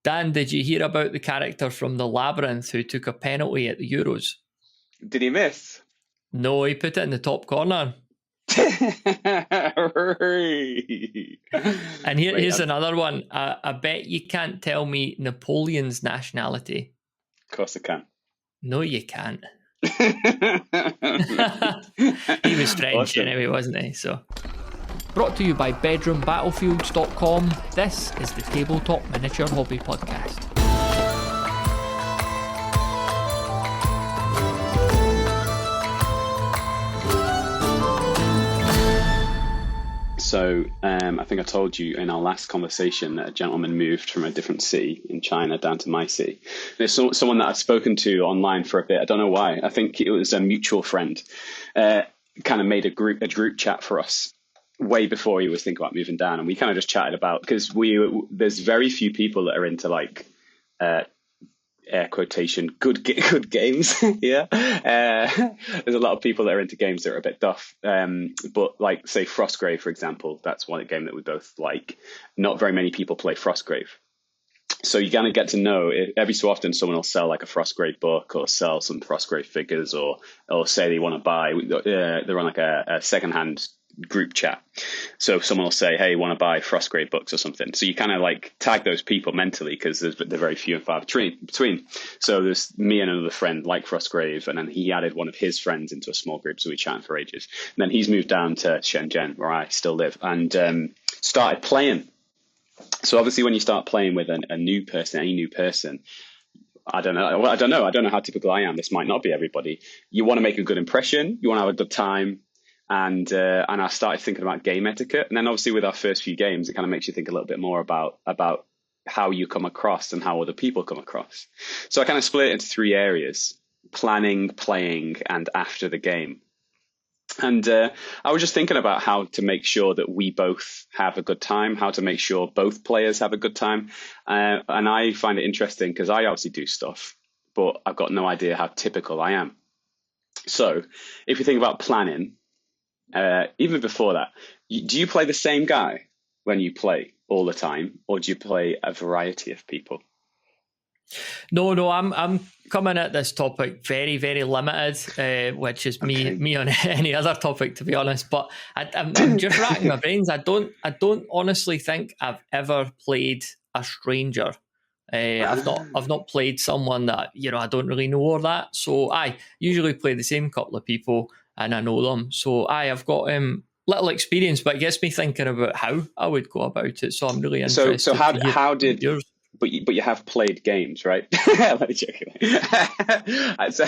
Dan, did you hear about the character from The Labyrinth who took a penalty at the Euros? Did he miss? No, he put it in the top corner. And here's another one. I bet you can't tell me Napoleon's nationality. Of course I can. No, you can't. He was French anyway, wasn't he? So, brought to you by bedroombattlefields.com. This is the Tabletop Miniature Hobby Podcast. So I think I told you in our last conversation that a gentleman moved from a different city in China down to my city. There's someone that I've spoken to online for a bit. I don't know why. I think it was a mutual friend. Kind of made a group chat for us way before he was thinking about moving down, and we kind of just chatted about, because there's very few people that are into like air quotation good games. Yeah. There's a lot of people that are into games that are a bit duff, but like say Frostgrave, for example, that's one game that we both like. Not very many people play Frostgrave, so you kind of get to know every so often someone will sell like a Frostgrave book or sell some Frostgrave figures, or say they want to buy, they're on like a secondhand group chat. So someone will say, hey, want to buy Frostgrave books or something. So you kind of like tag those people mentally, because they're very few and far between. So there's me and another friend like Frostgrave, and then he added one of his friends into a small group, so we chatted for ages. And then he's moved down to Shenzhen, where I still live, and started playing. So obviously when you start playing with a new person, any new person, I don't know how typical I am. This might not be everybody. You want to make a good impression. You want to have a good time. And I started thinking about game etiquette. And then obviously with our first few games, it kind of makes you think a little bit more about how you come across and how other people come across. So I kind of split it into three areas: planning, playing, and after the game. And I was just thinking about how to make sure that we both have a good time, how to make sure both players have a good time. And I find it interesting because I obviously do stuff, but I've got no idea how typical I am. So if you think about planning, even before that, do you play the same guy when you play all the time, or do you play a variety of people? No, I'm coming at this topic very, very limited, which is me on any other topic, to be honest. But I'm just racking my brains. I don't honestly think I've ever played a stranger. I've not played someone that I don't really know or that. So I usually play the same couple of people and I know them. So I've got little experience, but it gets me thinking about how I would go about it. So I'm really interested. So how did yours? But you have played games, right? So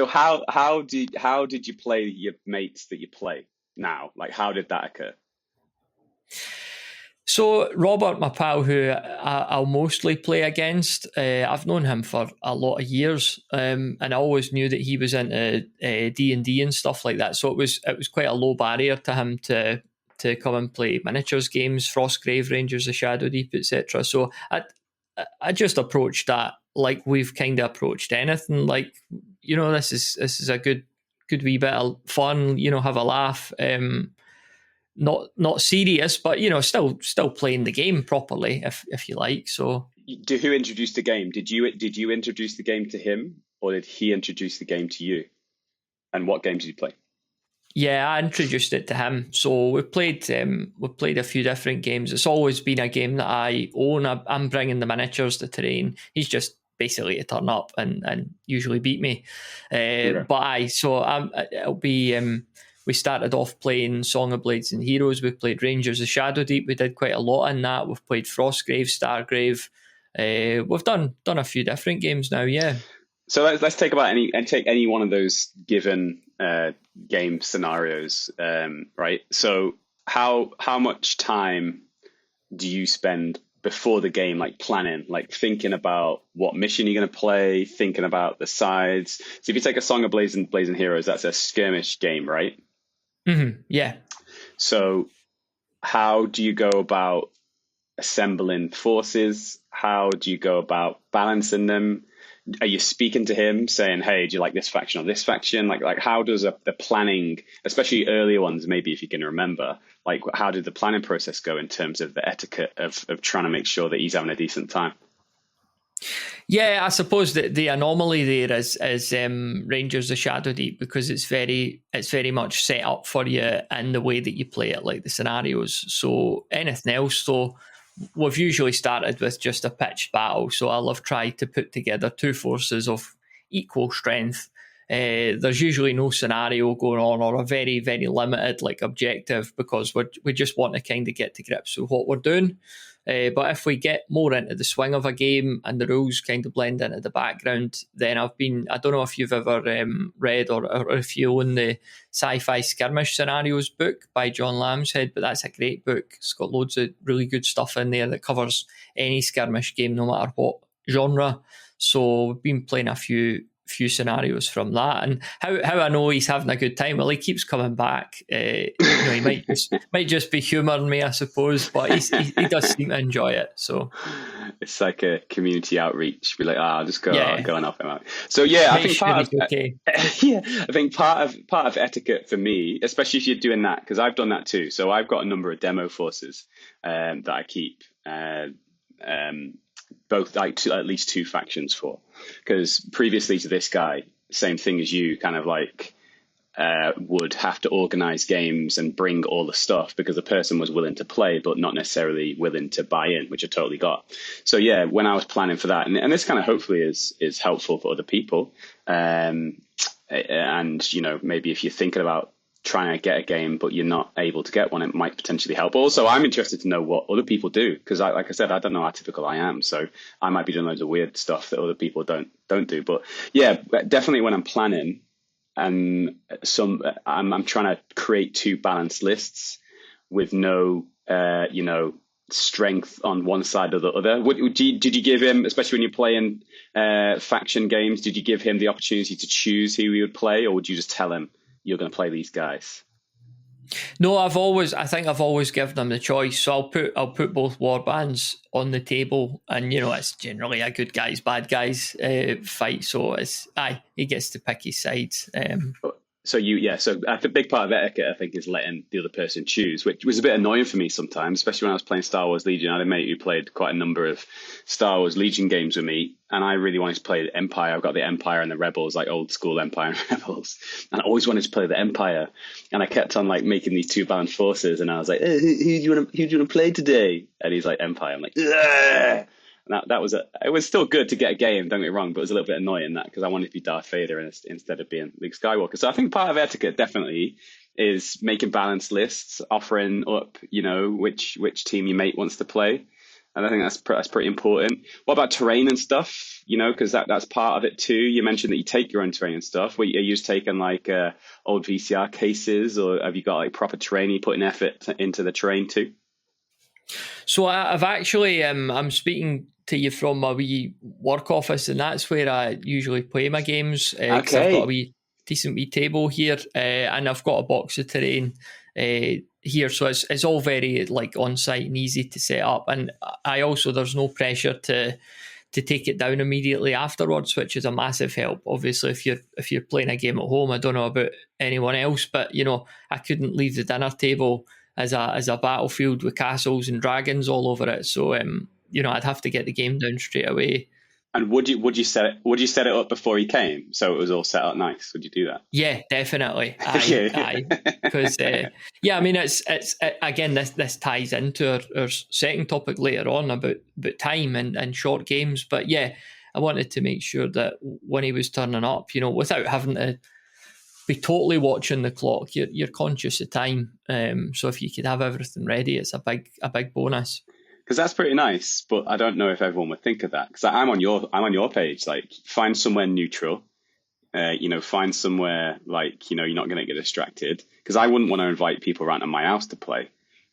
how did you play your mates that you play now? Like, how did that occur? So Robert, my pal, who I'll mostly play against, I've known him for a lot of years, and I always knew that he was into D&D and stuff like that. So it was quite a low barrier to him to come and play miniatures games, Frostgrave, Rangers of Shadowdeep, etc. So I just approached that like we've kind of approached anything. Like, this is a good wee bit of fun. Have a laugh. Not serious, but still playing the game properly, if you like. So, who introduced the game? Did you introduce the game to him, or did he introduce the game to you? And what games did you play? Yeah, I introduced it to him. So we played a few different games. It's always been a game that I own. I'm bringing the miniatures to terrain. He's just basically to turn up and usually beat me. But it'll be. We started off playing Song of Blades and Heroes. We played Rangers of Shadowdeep. We did quite a lot in that. We've played Frostgrave, Stargrave. We've done a few different games now, yeah. So let's take any one of those given game scenarios, right? So how much time do you spend before the game, like planning, like thinking about what mission you're going to play, thinking about the sides? So if you take a Song of Blades and Heroes, that's a skirmish game, right? Mm-hmm. Yeah. So how do you go about assembling forces? How do you go about balancing them? Are you speaking to him saying, hey, do you like this faction or this faction? Like how does the planning, especially earlier ones, maybe if you can remember, like how did the planning process go in terms of the etiquette of trying to make sure that he's having a decent time? Yeah, I suppose that the anomaly there is Rangers of Shadow Deep, because it's very much set up for you in the way that you play it, like the scenarios. So anything else, though, we've usually started with just a pitched battle. So I'll have tried to put together two forces of equal strength. There's usually no scenario going on, or a very, very limited like objective, because we just want to kind of get to grips with what we're doing. But if we get more into the swing of a game and the rules kind of blend into the background, then I don't know if you've ever read or if you own the Sci-Fi Skirmish Scenarios book by John Lambshead, but that's a great book. It's got loads of really good stuff in there that covers any skirmish game, no matter what genre. So we've been playing a few scenarios from that, and how I know he's having a good time. Well, he keeps coming back. He might just be humouring me, I suppose, but he does seem to enjoy it. So it's like a community outreach. Be like, I'll just go and help him out. So yeah, I think part of etiquette for me, especially if you're doing that, because I've done that too. So I've got a number of demo forces that I keep. Both like at least two factions for, because previously to this guy, same thing as you, kind of like would have to organize games and bring all the stuff because the person was willing to play but not necessarily willing to buy in, which I totally got. So yeah, when I was planning for that, and this kind of hopefully is helpful for other people, and maybe if you're thinking about trying to get a game but you're not able to get one, it might potentially help. Also, I'm interested to know what other people do, because like I said, I don't know how typical I am, so I might be doing loads of weird stuff that other people don't do. But yeah, definitely when I'm planning, and I'm trying to create two balanced lists with no strength on one side or the other. Did you give him, especially when you're playing faction games, did you give him the opportunity to choose who he would play, or would you just tell him you're going to play these guys? No, I think I've always given them the choice. So I'll put both war bands on the table, and it's generally a good guys, bad guys fight. So he gets to pick his sides. So a big part of etiquette, I think, is letting the other person choose, which was a bit annoying for me sometimes, especially when I was playing Star Wars Legion. I had a mate who played quite a number of Star Wars Legion games with me, and I really wanted to play the Empire. I've got the Empire and the Rebels, like old school Empire and Rebels, and I always wanted to play the Empire. And I kept on like making these two balanced forces, and I was like, who do you want to play today? And he's like, Empire. I'm like, ugh! And it was still good to get a game, don't get me wrong, but it was a little bit annoying that, because I wanted to be Darth Vader instead of being Luke Skywalker. So I think part of etiquette definitely is making balanced lists, offering up, which team your mate wants to play. And I think that's pretty important. What about terrain and stuff? Because that's part of it too. You mentioned that you take your own terrain and stuff. Are you just taking like old VCR cases, or have you got like proper terrain? You putting effort into the terrain too? So I've actually, I'm speaking to you from my wee work office, and that's where I usually play my games. Okay. I've got a decent wee table here, and I've got a box of terrain here, so it's all very like on site and easy to set up. And there's no pressure to take it down immediately afterwards, which is a massive help. Obviously, if you're playing a game at home, I don't know about anyone else, but I couldn't leave the dinner table as a battlefield with castles and dragons all over it. So I'd have to get the game down straight away. And would you set it up before he came, so it was all set up nice? Would you do that? Yeah, definitely. Aye. Because it's again, this ties into our second topic later on about time and short games. But yeah, I wanted to make sure that when he was turning up, without having to be totally watching the clock, you're conscious of time. So if you could have everything ready, it's a big bonus. Because that's pretty nice, but I don't know if everyone would think of that. Because I'm on your page. Like, find somewhere neutral. Find somewhere like you're not going to get distracted. Because I wouldn't want to invite people around to my house to play.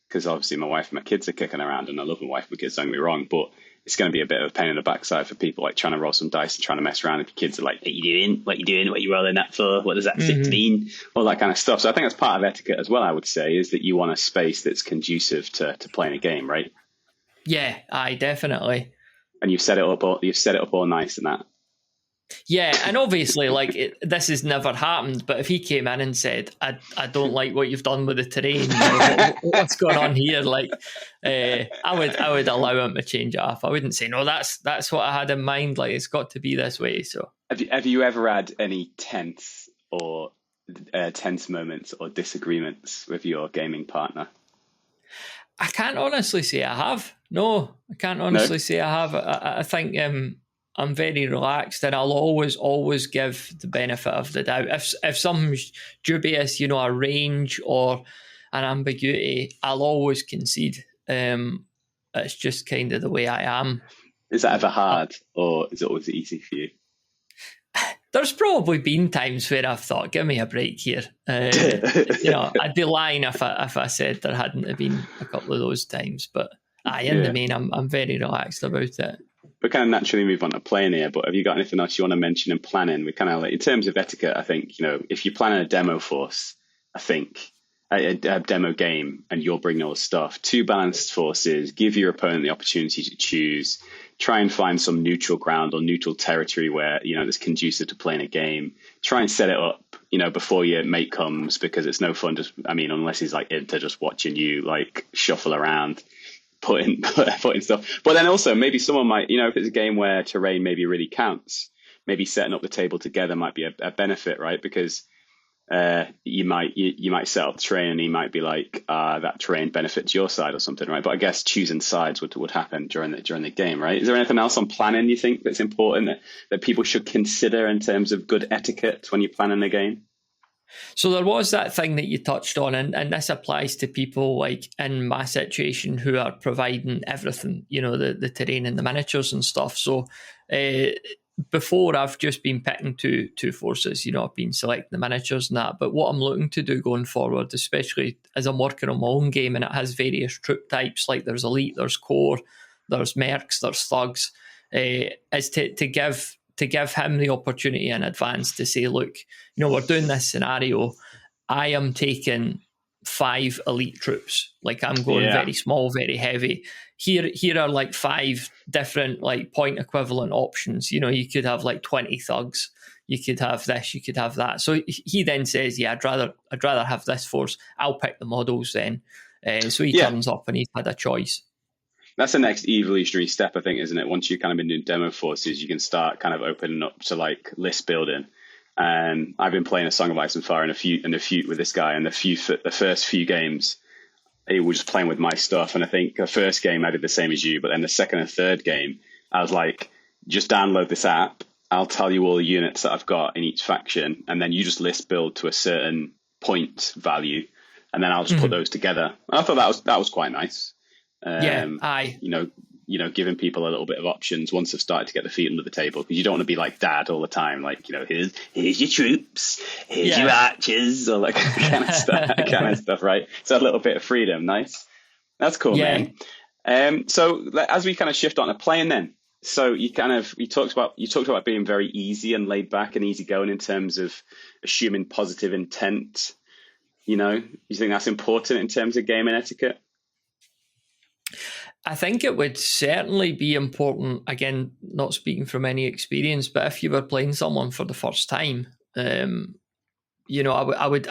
Because obviously my wife and my kids are kicking around, and I love my wife and my kids. Don't get me wrong, but it's going to be a bit of a pain in the backside for people like trying to roll some dice and trying to mess around. If your kids are like, "What are you doing? What are you doing? What are you rolling that for? What does that mean?" All that kind of stuff. So I think that's part of etiquette as well. I would say is that you want a space that's conducive to playing a game, right? Yeah, definitely. And you've set it up all nice and that. Yeah, and obviously, like this has never happened. But if he came in and said, "I don't like what you've done with the terrain. What's going on here?" Like, I would allow him to change it up. I wouldn't say no. That's what I had in mind. Like, it's got to be this way. So, Have you ever had any tense moments or disagreements with your gaming partner? I can't honestly say I have. No, I can't No? honestly say I have. I think I'm very relaxed, and I'll always give the benefit of the doubt. If something's dubious, a range or an ambiguity, I'll always concede. It's just kind of the way I am. Is that ever hard, or is it always easy for you? There's probably been times where I've thought, "Give me a break here." I'd be lying if I said there hadn't have been a couple of those times. But in the Yeah. main, I'm very relaxed about it. We kind of naturally move on to playing here, but have you got anything else you want to mention in planning? We kind of like, in terms of etiquette, I think, if you're planning a demo force, I think a demo game and you're bringing all the stuff, two balanced forces, give your opponent the opportunity to choose, try and find some neutral ground or neutral territory where, that's conducive to playing a game, try and set it up, before your mate comes, because it's no fun unless he's like into just watching you like shuffle around. Putting stuff, but then also maybe someone might, if it's a game where terrain maybe really counts, maybe setting up the table together might be a benefit, right? Because you might set up the terrain and he might be like, that terrain benefits your side or something, right? But I guess choosing sides would happen during the game, right? Is there anything else on planning you think that's important that people should consider in terms of good etiquette when you're planning a game? So there was that thing that you touched on, and this applies to people like in my situation who are providing everything, the terrain and the miniatures and stuff. So before I've just been picking two forces, I've been selecting the miniatures and that. But what I'm looking to do going forward, especially as I'm working on my own game and it has various troop types, like there's elite, there's core, there's mercs, there's thugs, is to give him the opportunity in advance to say, look, we're doing this scenario. I am taking 5 elite troops. Like I'm going very small, very heavy. Here are like 5 different like point equivalent options. You could have like 20 thugs. You could have this, you could have that. So he then says, yeah, I'd rather have this force. I'll pick the models then. So he turns up and he's had a choice. That's the next evolutionary step, I think, isn't it? Once you've kind of been doing demo forces, you can start kind of opening up to like list building. I've been playing a Song of Ice and Fire and a feud with this guy, and the first few games, he was just playing with my stuff. And I think the first game I did the same as you, but then the second and third game, I was like, just download this app. I'll tell you all the units that I've got in each faction, and then you just list build to a certain point value, and then I'll just put those together. And I thought that was quite nice. Giving people a little bit of options once they've started to get their feet under the table, because you don't want to be like dad all the time, like, here's your troops, here's your archers, or like kind of stuff, right? So a little bit of freedom, nice. That's cool, man. So as we kind of shift on to playing then, so you talked about being very easy and laid back and easygoing in terms of assuming positive intent. You think that's important in terms of gaming etiquette? I think it would certainly be important, again, not speaking from any experience, but if you were playing someone for the first time, I would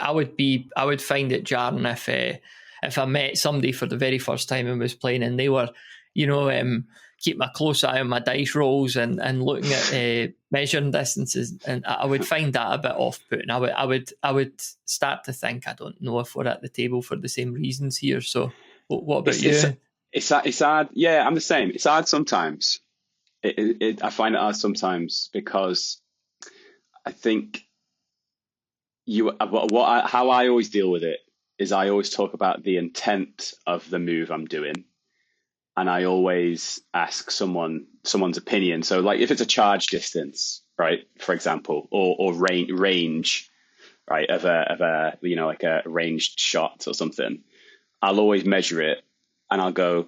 find it jarring if I met somebody for the very first time and was playing and they were, keeping a close eye on my dice rolls and looking at measuring distances, and I would find that a bit off-putting. I would start to think, I don't know if we're at the table for the same reasons here. So what about you? It's hard. Yeah, I'm the same. It's hard sometimes. I find it hard sometimes because I think how I always deal with it is I always talk about the intent of the move I'm doing, and I always ask someone's opinion. So, like, if it's a charge distance, right, for example, or range, right, of a like a ranged shot or something, I'll always measure it. And I'll go,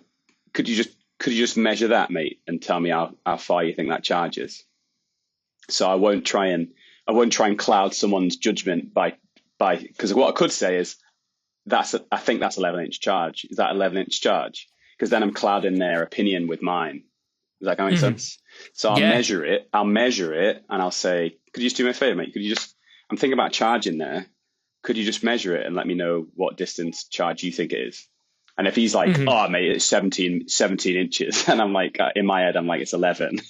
could you just measure that, mate, and tell me how far you think that charge is? So I won't try and cloud someone's judgment by because what I could say is I think that's 11-inch charge. Is that 11-inch charge? Because then I'm clouding their opinion with mine. Does that kind of make sense? So I'll Yeah. measure it, and I'll say, could you just do me a favor, mate? I'm thinking about charging there. Could you just measure it and let me know what distance charge you think it is? And if he's like, oh, mate, it's 17 inches. And I'm like, in my head, I'm like, it's 11.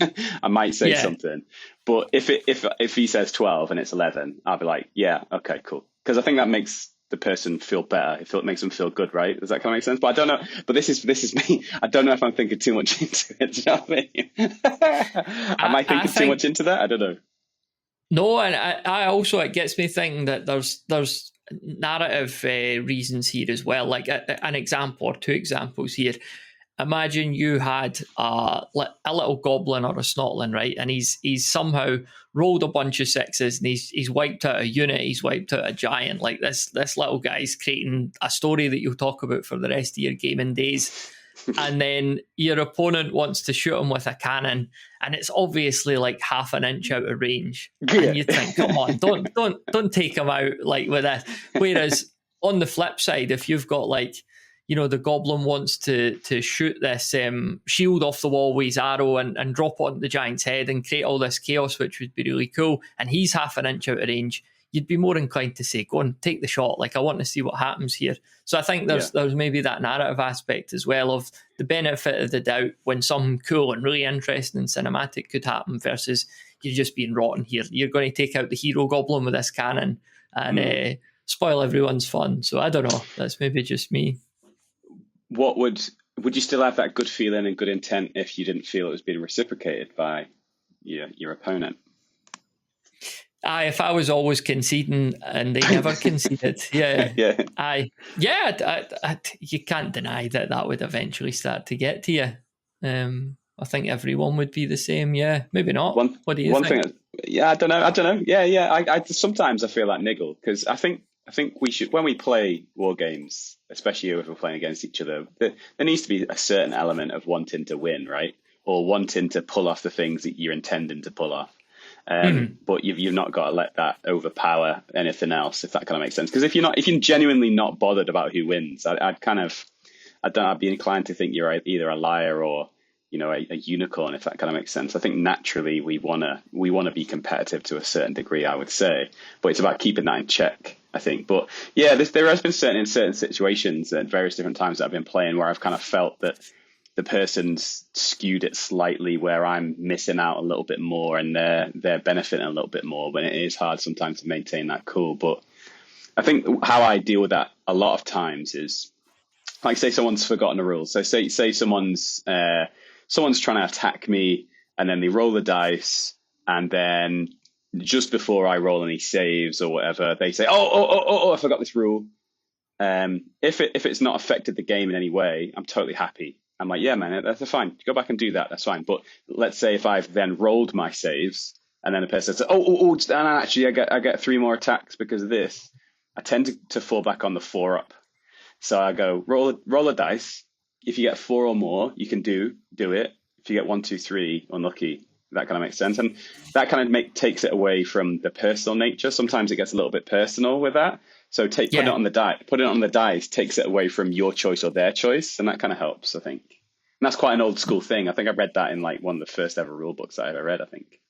I might say something. But if he says 12 and it's 11, I'll be like, yeah, okay, cool. Because I think that makes the person feel better. It makes them feel good, right? Does that kind of make sense? But I don't know. But this is me. I don't know if I'm thinking too much into it. Do you know what I mean? Am I thinking too much into that? I don't know. No, and I also, it gets me thinking that there's narrative reasons here as well. Like an example or two examples here. Imagine you had a little goblin or a snotling, right? And he's somehow rolled a bunch of sixes, and he's wiped out a unit, he's wiped out a giant. Like this little guy's creating a story that you'll talk about for the rest of your gaming days. And then your opponent wants to shoot him with a cannon, and it's obviously like half an inch out of range. And you think, come on, don't take him out like with this. Whereas on the flip side, if you've got like, the goblin wants to shoot this shield off the wall with his arrow and drop it on the giant's head and create all this chaos, which would be really cool, and he's half an inch out of range, you'd be more inclined to say, go and take the shot. Like, I want to see what happens here. So I think there's maybe that narrative aspect as well of the benefit of the doubt when something cool and really interesting and cinematic could happen versus you're just being rotten here. You're going to take out the hero goblin with this cannon and spoil everyone's fun. So I don't know. That's maybe just me. What would you still have that good feeling and good intent if you didn't feel it was being reciprocated by your opponent? If I was always conceding and they never conceded, you can't deny that would eventually start to get to you. I think everyone would be the same. Yeah, maybe not. What do you think? I don't know. Yeah. I sometimes I feel that niggle because I think we should, when we play war games, especially if we're playing against each other, there needs to be a certain element of wanting to win, right? Or wanting to pull off the things that you're intending to pull off. But you've not got to let that overpower anything else, if that kind of makes sense. Because if you're genuinely not bothered about who wins, I'd be inclined to think you're either a liar or a unicorn, if that kind of makes sense. I think naturally we wanna be competitive to a certain degree, I would say, but it's about keeping that in check, I think. But yeah, there has been certain situations at various different times that I've been playing where I've kind of felt that the person's skewed it slightly, where I'm missing out a little bit more and they're benefiting a little bit more. But it is hard sometimes to maintain that cool. But I think how I deal with that a lot of times is, like, say someone's forgotten a rule. So say someone's trying to attack me, and then they roll the dice, and then just before I roll any saves or whatever, they say, oh, I forgot this rule. If it's not affected the game in any way, I'm totally happy. I'm like, yeah, man, that's fine. Go back and do that. That's fine. But let's say if I've then rolled my saves, and then the person says, actually, I get 3 more attacks because of this. I tend to fall back on the 4 up. So I go roll a dice. If you get 4 or more, you can do it. If you get 1, 2, 3, unlucky. That kind of makes sense, and that kind of takes it away from the personal nature. Sometimes it gets a little bit personal with that. So put it on the dice takes it away from your choice or their choice, and that kind of helps, I think. And that's quite an old school thing. I think I read that in like one of the first ever rule books I ever read, I think.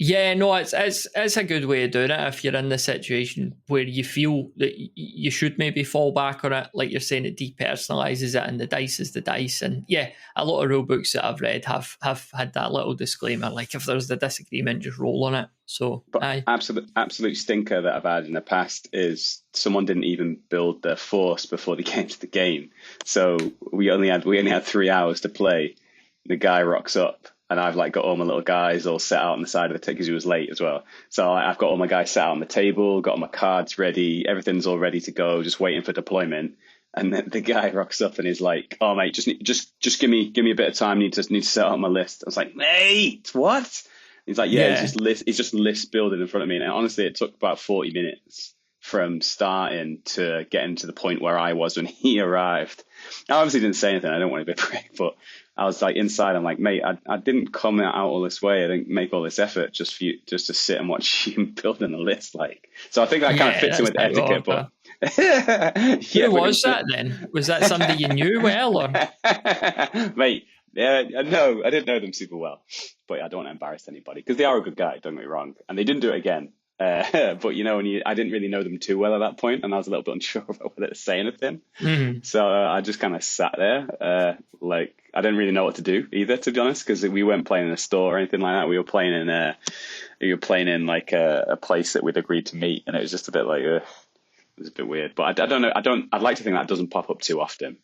Yeah, no, it's a good way of doing it if you're in the situation where you feel that you should maybe fall back on it. Like you're saying, it depersonalizes it, and the dice is the dice. And yeah, a lot of rule books that I've read have had that little disclaimer, like if there's a disagreement, just roll on it. So, absolute stinker that I've had in the past is someone didn't even build their force before they came to the game. So we only had 3 hours to play. The guy rocks up. And I've like got all my little guys all set out on the side of the table because he was late as well. So I've got all my guys set out on the table, got all my cards ready, everything's all ready to go, just waiting for deployment. And then the guy rocks up and he's like, "Oh mate, just give me a bit of time. Need to set up my list." I was like, "Mate, what?" He's like, "Yeah, it's just list building in front of me." And honestly, it took about 40 minutes from starting to getting to the point where I was when he arrived. I obviously didn't say anything. I don't want to be a prick, but I was like inside. I'm like, mate, I didn't come out all this way. I didn't make all this effort just to sit and watch you building a list. Like, so I think that kind of fits in with etiquette. But who was that then? Was that somebody you knew well, or mate? Yeah, no, I didn't know them super well, but I don't want to embarrass anybody because they are a good guy. Don't get me wrong, and they didn't do it again. But I didn't really know them too well at that point, and I was a little bit unsure about whether to say anything. Mhm. So I just kind of sat there, like I didn't really know what to do either, to be honest, because we weren't playing in a store or anything like that. We were playing in like a place that we'd agreed to meet, and it was just a bit like, it was a bit weird. But I don't know. I'd like to think that doesn't pop up too often.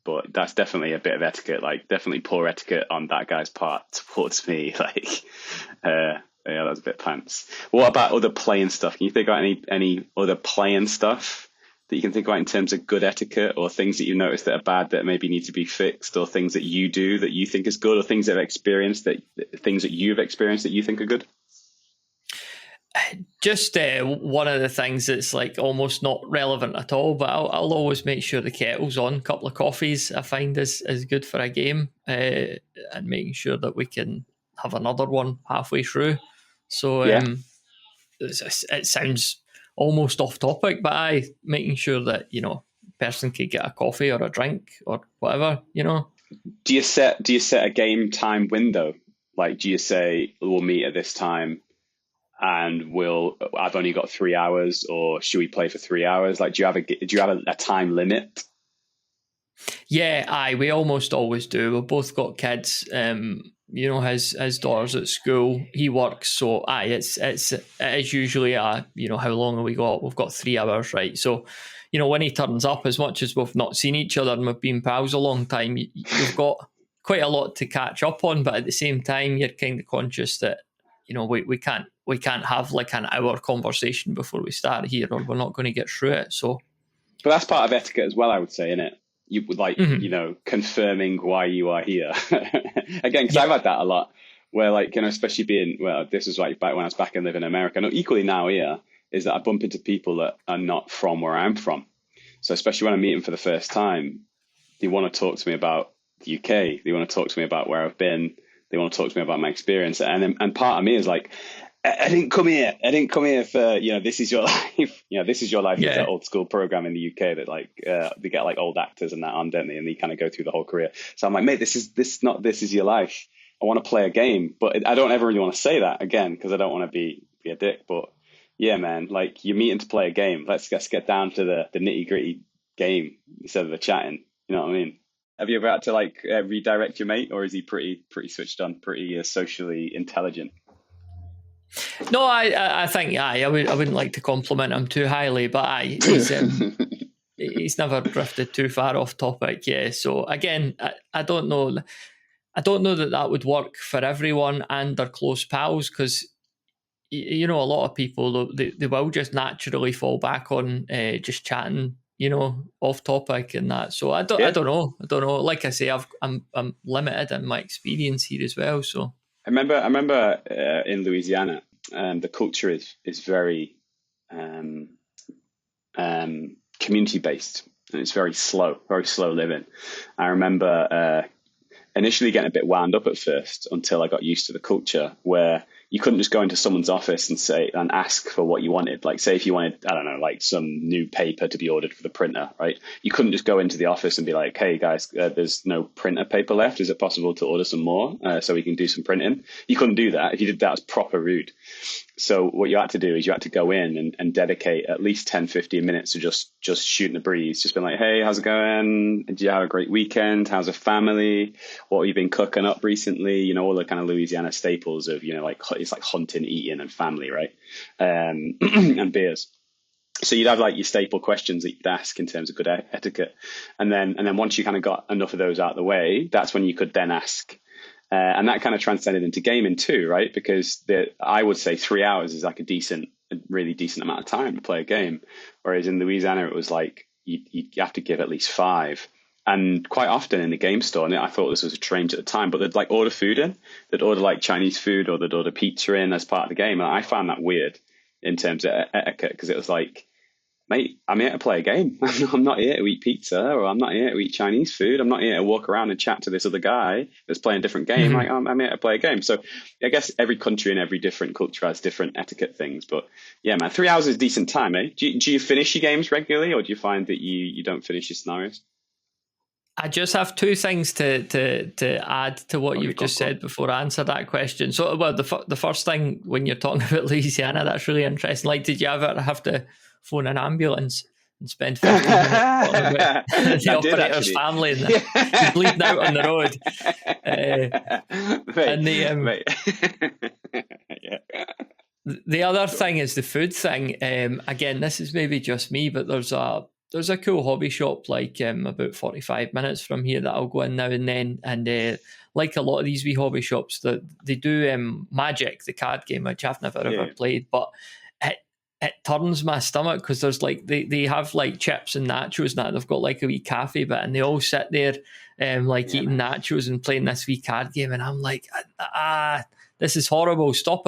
But that's definitely a bit of etiquette, like definitely poor etiquette on that guy's part towards me. Like, yeah, that's a bit pants. What about other playing stuff? Can you think about any other playing stuff that you can think about in terms of good etiquette, or things that you notice that are bad that maybe need to be fixed, or things that you do that you think is good, or things that you've experienced that you think are good? Just one of the things that's like almost not relevant at all, but I'll always make sure the kettle's on. A couple of coffees I find is good for a game, and making sure that we can have another one halfway through. So Yeah. it sounds almost off topic, but making sure that person could get a coffee or a drink or whatever. Do you set a game time window? Like, do you say we'll meet at this time and I've only got 3 hours, or should we play for 3 hours? Like, do you have a time limit? Yeah, we almost always do. We've both got kids. His daughter's at school. He works, so it is usually how long have we got? We've got 3 hours, right? So, when he turns up, as much as we've not seen each other and we've been pals a long time, you've got quite a lot to catch up on. But at the same time, you're kind of conscious that we can't have like an hour conversation before we start here, or we're not going to get through it. So. But that's part of etiquette as well, I would say, isn't it? You would like, Mhm. confirming why you are here. Again, because I've Yeah. had that a lot, where like, especially this was like back when I was back and living in America, no, equally now here, is that I bump into people that are not from where I'm from. So especially when I meet them for the first time, they want to talk to me about the UK. They want to talk to me about where I've been. They want to talk to me about my experience. And part of me is like, I didn't come here. I didn't come here for, this is your life. This is your life. It's Yeah. that old school program in the UK that like, they get like old actors and that on, don't they? And they kind of go through the whole career. So I'm like, mate, this is your life. I want to play a game, but I don't ever really want to say that again, because I don't want to be a dick. But yeah, man, like, you're meeting to play a game. Let's get down to the nitty gritty game instead of the chatting. You know what I mean? Have you ever had to like redirect your mate, or is he pretty switched on, pretty socially intelligent? No, I think I wouldn't like to compliment him too highly, but he's never drifted too far off topic. Yeah. So again, I don't know. I don't know that would work for everyone and their close pals, because a lot of people, they will just naturally fall back on just chatting, off topic and that. So I Yeah, don't know. Like I say, I'm limited in my experience here as well. So. I remember in Louisiana, the culture is very um, community based, and it's very slow living. I remember initially getting a bit wound up at first until I got used to the culture, where you couldn't just go into someone's office and ask for what you wanted. Like, say if you wanted, I don't know, like some new paper to be ordered for the printer, right? You couldn't just go into the office and be like, hey guys, there's no printer paper left. Is it possible to order some more so we can do some printing? You couldn't do that. If you did that, it was proper rude. So what you had to do is you had to go in and dedicate at least 10, 15 minutes to just shooting the breeze. Just been like, hey, how's it going? Did you have a great weekend? How's the family? What have you been cooking up recently? All the kind of Louisiana staples of, like, it's like hunting, eating, and family, right? And beers. So you'd have like your staple questions that you'd ask in terms of good etiquette. And then once you kind of got enough of those out of the way, that's when you could then ask. And that kind of transcended into gaming too, right? Because I would say 3 hours is like a really decent amount of time to play a game. Whereas in Louisiana, it was like you have to give at least 5. And quite often in the game store, and I thought this was strange at the time, but they'd like order food in. They'd order like Chinese food, or they'd order pizza in as part of the game. And I found that weird in terms of etiquette, because it was like, mate, I'm here to play a game. I'm not here to eat pizza, or I'm not here to eat Chinese food. I'm not here to walk around and chat to this other guy that's playing a different game. Like, Mhm. I'm here to play a game. So I guess every country and every different culture has different etiquette things. But yeah, man, 3 hours is a decent time, eh? Do you finish your games regularly, or do you find that you don't finish your scenarios? I just have two things to add to what you've just said before I answer that question. So, well, the first thing, when you're talking about Louisiana, that's really interesting. Like, did you ever have to phone an ambulance and spend 15 minutes talking about the operator's family and you bleeding out on the road? And the other thing is the food thing. Again, this is maybe just me, but there's a cool hobby shop like about 45 minutes from here that I'll go in now and then. And like a lot of these wee hobby shops, that they do Magic, the card game, which I've never ever played, but it turns my stomach because there's like they have like chips and nachos and that. They've got like a wee cafe bit and they all sit there eating nachos and playing this wee card game, and I'm like, this is horrible, stop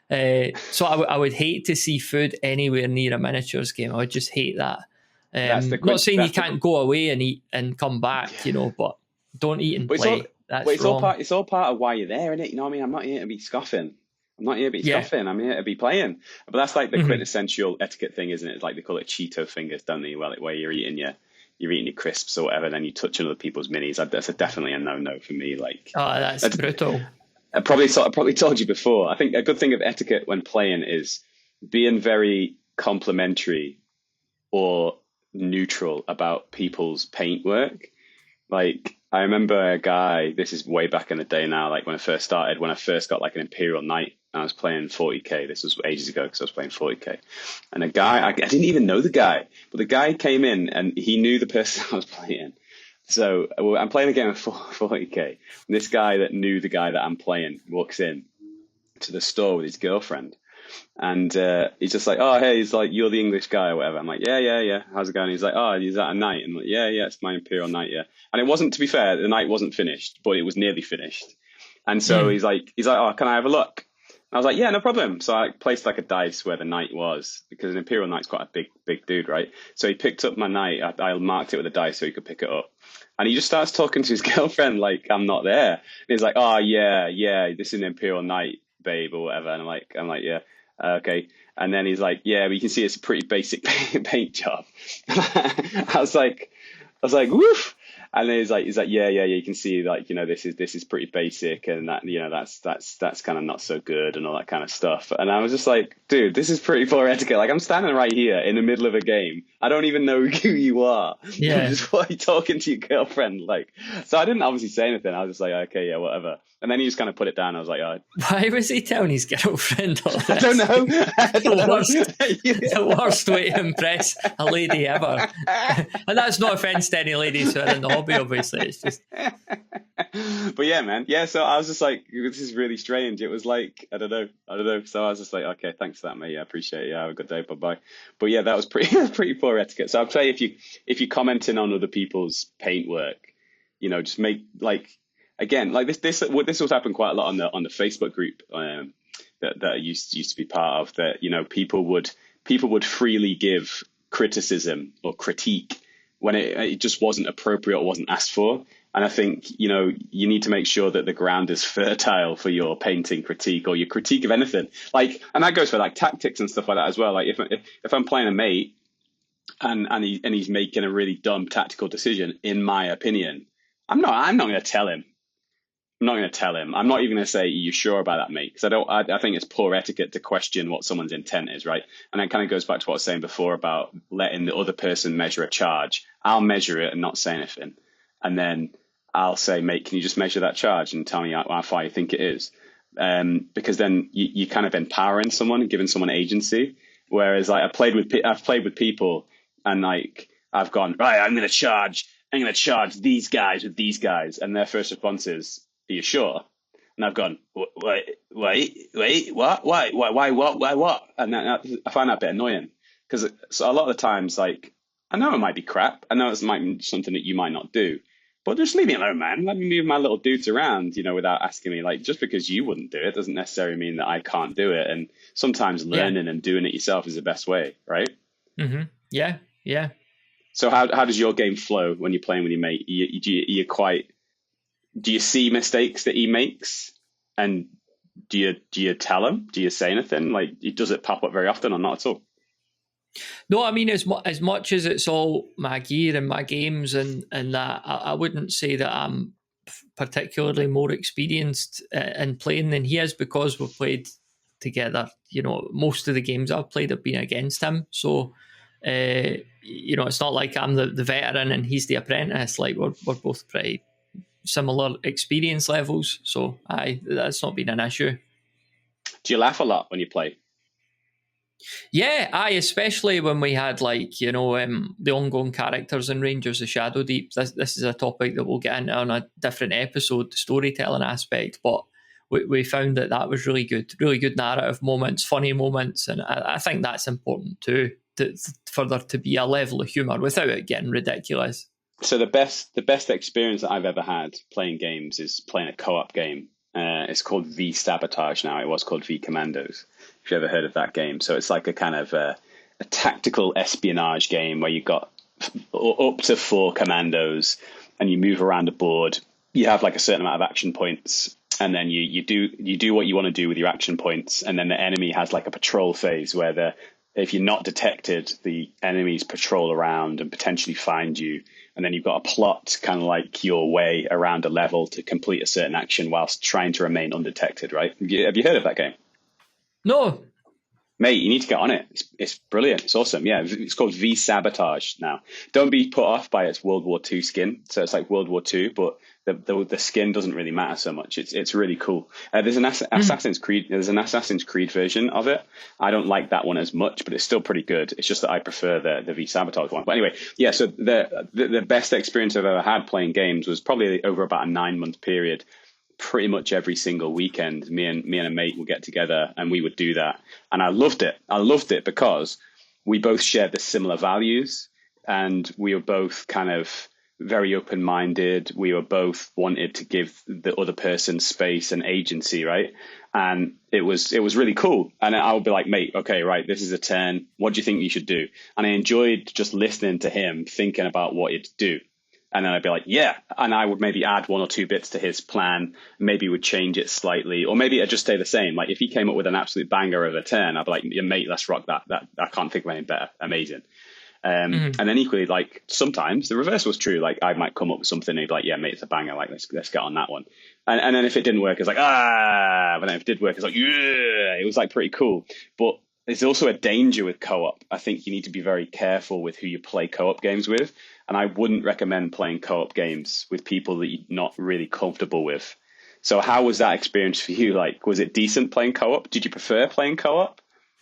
it. So I would hate to see food anywhere near a miniatures game. I would just hate that. Not saying you can't go away and eat and come back, but don't eat and play. It's all part of why you're there, isn't it? You know what I mean? I'm not here to be scoffing. I'm here to be playing. But that's like the quintessential etiquette thing, isn't it? It's like they call it Cheeto fingers, don't they? Well, where you're eating your crisps or whatever, and then you touch on other people's minis. That's definitely a no for me. Like, that's brutal. I probably told you before. I think a good thing of etiquette when playing is being very complimentary or neutral about people's paintwork. Like, I remember a guy, this is way back in the day now, like when I first got like an Imperial Knight, and I was playing 40k. This was ages ago because I was playing 40k. And a guy, I didn't even know the guy, but the guy came in and he knew the person I was playing. So I'm playing a game of 40k. And this guy that knew the guy that I'm playing walks in to the store with his girlfriend. And he's just like, oh, hey, he's like, you're the English guy or whatever. I'm like, yeah. How's it going? He's like, oh, is that a knight? And I'm like, yeah, it's my Imperial Knight, yeah. And it wasn't, to be fair, the knight wasn't finished, but it was nearly finished. And so he's like, oh, can I have a look? And I was like, yeah, no problem. So I placed like a dice where the knight was, because an Imperial Knight's quite a big dude, right? So he picked up my knight. I marked it with a dice so he could pick it up. And he just starts talking to his girlfriend like I'm not there. And he's like, oh, yeah, this is an Imperial Knight, babe, or whatever. And I'm like, yeah. Okay. And then he's like, yeah, but you can see it's a pretty basic paint job. I was like, woof. And then he's like, yeah, you can see, like, this is pretty basic, and that, that's kind of not so good and all that kind of stuff. And I was just like, dude, this is pretty poor etiquette. Like, I'm standing right here in the middle of a game. I don't even know who you are. Yeah. You're just talking to your girlfriend. Like, so I didn't obviously say anything. I was just like, okay, yeah, whatever. And then he just kind of put it down. I was like, oh. Why was he telling his girlfriend all this? I don't know. The worst way to impress a lady ever. And that's no offense to any ladies who are in the hobby, obviously. It's just. But yeah, man. Yeah, so I was just like, this is really strange. It was like, I don't know. So I was just like, okay, thanks for that, mate. Yeah, I appreciate it. Yeah, have a good day. Bye-bye. But yeah, that was pretty poor etiquette. So I'll tell you, if you're commenting on other people's paintwork, just make, like, again, like this was happened quite a lot on the Facebook group that I used to be part of. That people would freely give criticism or critique when it just wasn't appropriate or wasn't asked for. And I think you need to make sure that the ground is fertile for your painting critique or your critique of anything. Like, and that goes for like tactics and stuff like that as well. Like if I'm playing a mate and he's making a really dumb tactical decision, in my opinion, I'm not going to tell him. I'm not going to tell him. I'm not even going to say, are you sure about that, mate? Because I think it's poor etiquette to question what someone's intent is, right? And that kind of goes back to what I was saying before about letting the other person measure a charge. I'll measure it and not say anything. And then I'll say, mate, can you just measure that charge and tell me how far you think it is? Because then you kind of empowering someone and giving someone agency. Whereas like I've played with people and like I've gone, right, I'm going to charge these guys with these guys. And their first response is, are you sure? And I've gone, wait, what? Why, what? And I find that a bit annoying because so a lot of the times, like, I know it might be crap. I know it might be something that you might not do, but just leave me alone, man. Let me move my little dudes around, without asking me. Like, just because you wouldn't do it doesn't necessarily mean that I can't do it. And sometimes learning and doing it yourself is the best way, right? Mm-hmm. Yeah. So how does your game flow when you're playing with your mate? Do you see mistakes that he makes, and do you tell him? Do you say anything? Like, does it pop up very often or not at all? No, I mean, as much as it's all my gear and my games and that, I wouldn't say that I'm particularly more experienced in playing than he is, because we've played together. Most of the games I've played have been against him. So, it's not like I'm the veteran and he's the apprentice. Like, we're both pretty similar experience levels. So, that's not been an issue. Do you laugh a lot when you play? Yeah, especially when we had the ongoing characters in Rangers of Shadow Deep. This is a topic that we'll get into on a different episode, the storytelling aspect. But we found that was really good narrative moments, funny moments, and I think that's important too, for there to be a level of humour without it getting ridiculous. So the best experience that I've ever had playing games is playing a co-op game. It's called V Sabotage now. It was called V Commandos. If you ever heard of that game, so it's like a kind of a tactical espionage game where you've got up to 4 commandos and you move around the board. You have like a certain amount of action points, and then you do what you want to do with your action points, and then the enemy has like a patrol phase where if you're not detected, the enemies patrol around and potentially find you. And then you've got a plot kind of like your way around a level to complete a certain action whilst trying to remain undetected, right? Have you heard of that game? No. Mate, you need to get on it. It's brilliant. It's awesome. Yeah, it's called V Sabotage now. Don't be put off by its World War II skin. So it's like World War II, but the skin doesn't really matter so much. It's really cool. There's an Assassin's Creed. There's an Assassin's Creed version of it. I don't like that one as much, but it's still pretty good. It's just that I prefer the V Sabotage one. But anyway, yeah. So the best experience I've ever had playing games was probably over about a 9-month period. Pretty much every single weekend, me and a mate would get together and we would do that. And I loved it because we both shared the similar values, and we were both kind of very open-minded. We were both wanted to give the other person space and agency, right? And it was really cool. And I would be like, mate, okay, right, this is a turn. What do you think you should do? And I enjoyed just listening to him, thinking about what he'd do. And then I'd be like, yeah. And I would maybe add 1 or 2 bits to his plan, maybe would change it slightly, or maybe it'd just stay the same. Like if he came up with an absolute banger of a turn, I'd be like, yeah, mate, let's rock that. I can't think of anything better. Amazing. And then equally, like sometimes the reverse was true. Like I might come up with something and he'd be like, yeah, mate, it's a banger. Like let's get on that one. And then if it didn't work, it's like, but then if it did work, it's like, yeah, it was like pretty cool. But there's also a danger with co-op. I think you need to be very careful with who you play co-op games with. And I wouldn't recommend playing co-op games with people that you're not really comfortable with. So how was that experience for you? Like, was it decent playing co-op? Did you prefer playing co-op?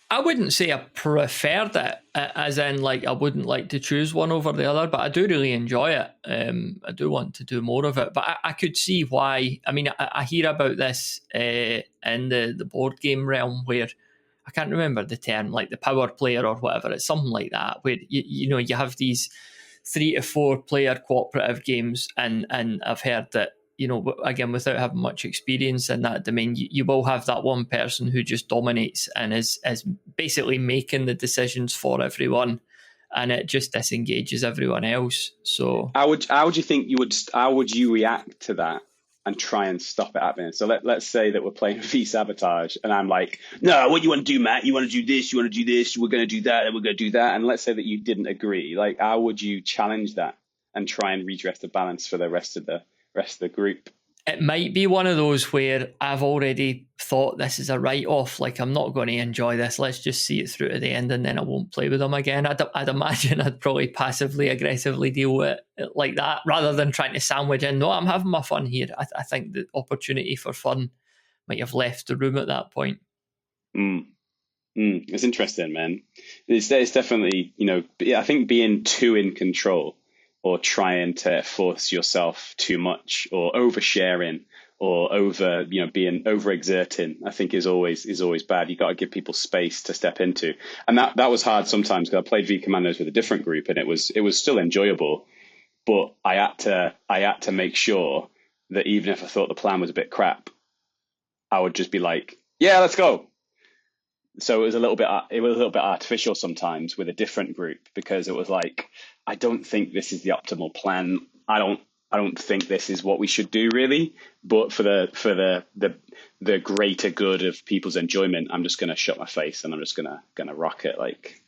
I wouldn't say I preferred it, as in like I wouldn't like to choose one over the other, but I do really enjoy it. I do want to do more of it, but I could see why. I mean, I hear about this in the board game realm where I can't remember the term, like the power player or whatever. It's something like that, where you have these 3 to 4 player cooperative games, and I've heard that, again, without having much experience in that domain, you will have that one person who just dominates and is basically making the decisions for everyone, and it just disengages everyone else. So how would you react to that and try and stop it happening? So let's say that we're playing V Sabotage and I'm like, no, what you want to do, Matt? You want to do this, you want to do this, we're going to do that, and we're going to do that. And let's say that you didn't agree. Like, how would you challenge that and try and redress the balance for the rest of the group? It might be one of those where I've already thought this is a write-off, like I'm not going to enjoy this, let's just see it through to the end and then I won't play with them again. I'd imagine I'd probably passively aggressively deal with it like that, rather than trying to sandwich in, no, I'm having my fun here. I think the opportunity for fun might have left the room at that point. It's interesting, man. It's definitely, I think being too in control or trying to force yourself too much or oversharing or being overexerting, I think is always bad. You got to give people space to step into. And that was hard sometimes, because I played V Commandos with a different group and it was still enjoyable, but I had to make sure that even if I thought the plan was a bit crap, I would just be like, yeah, let's go. So it was a little bit artificial sometimes with a different group, because it was like, I don't think this is the optimal plan. I don't think this is what we should do really. But for the greater good of people's enjoyment, I'm just going to shut my face and I'm just going to rock it. Like,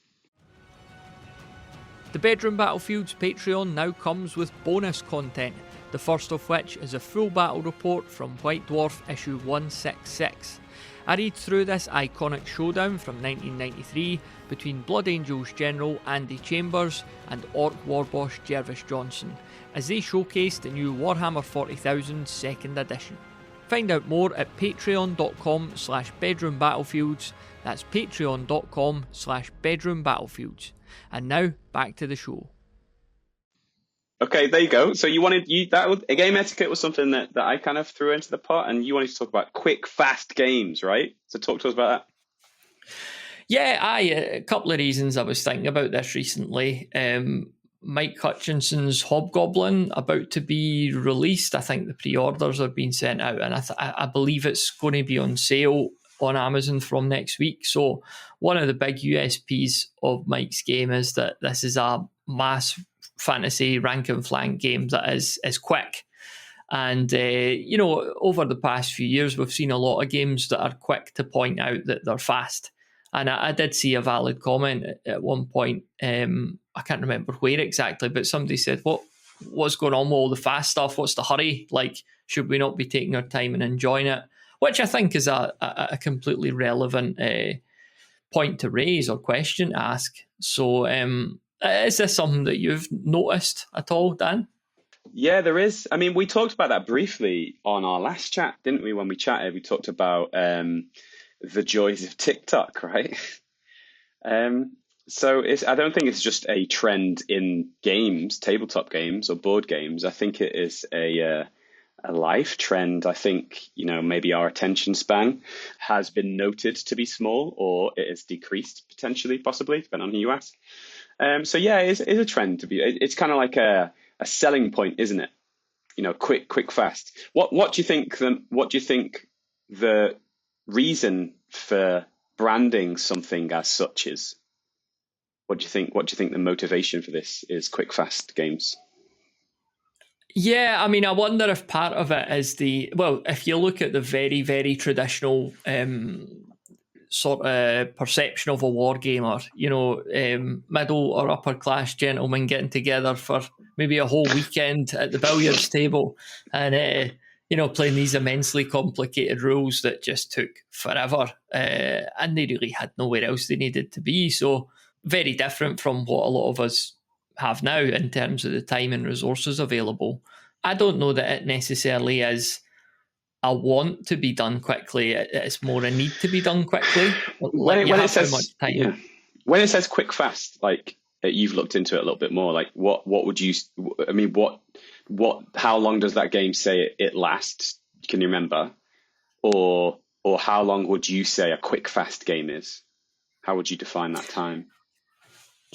The Bedroom Battlefields Patreon now comes with bonus content, the first of which is a full battle report from White Dwarf issue 166. I read through this iconic showdown from 1993 between Blood Angels General Andy Chambers and Orc Warboss Jervis Johnson, as they showcased the new Warhammer 40,000 2nd edition. Find out more at patreon.com/bedroombattlefields. That's patreon.com/bedroombattlefields. And now, back to the show. Okay, there you go. So a game etiquette was something that I kind of threw into the pot, and you wanted to talk about quick, fast games, right? So talk to us about that. Yeah, a couple of reasons I was thinking about this recently. Mike Hutchinson's Hobgoblin about to be released. I think the pre-orders are being sent out, and I believe it's going to be on sale on Amazon from next week. So one of the big USPs of Mike's game is that this is a mass fantasy rank and flank game that is quick. And, over the past few years, we've seen a lot of games that are quick to point out that they're fast. And I did see a valid comment at one point. I can't remember where exactly, but somebody said, what's going on with all the fast stuff? What's the hurry? Like, should we not be taking our time and enjoying it? Which I think is a completely relevant point to raise or question to ask. So is this something that you've noticed at all, Dan? Yeah, there is. I mean, we talked about that briefly on our last chat, didn't we? When we chatted, we talked about the joys of TikTok, right? So I don't think it's just a trend in games, tabletop games or board games. I think it is a life trend. I think, maybe our attention span has been noted to be small, or it has decreased potentially, possibly, depending on who you ask. So yeah, it's a trend to be. It's kind of like a selling point, isn't it? Quick, fast. What do you think? What do you think the reason for branding something as such is? What do you think? What do you think the motivation for this is? Quick, fast games. Yeah, I mean, I wonder if part of it is if you look at the very, very traditional sort of perception of a war gamer, middle or upper class gentlemen getting together for maybe a whole weekend at the billiards table and playing these immensely complicated rules that just took forever, and they really had nowhere else they needed to be. So very different from what a lot of us have now in terms of the time and resources available. I don't know that it necessarily is a want to be done quickly. It's more a need to be done quickly. When it says when it says quick, fast, like you've looked into it a little bit more. Like what would you? I mean, how long does that game say it lasts? Can you remember? Or how long would you say a quick, fast game is? How would you define that time?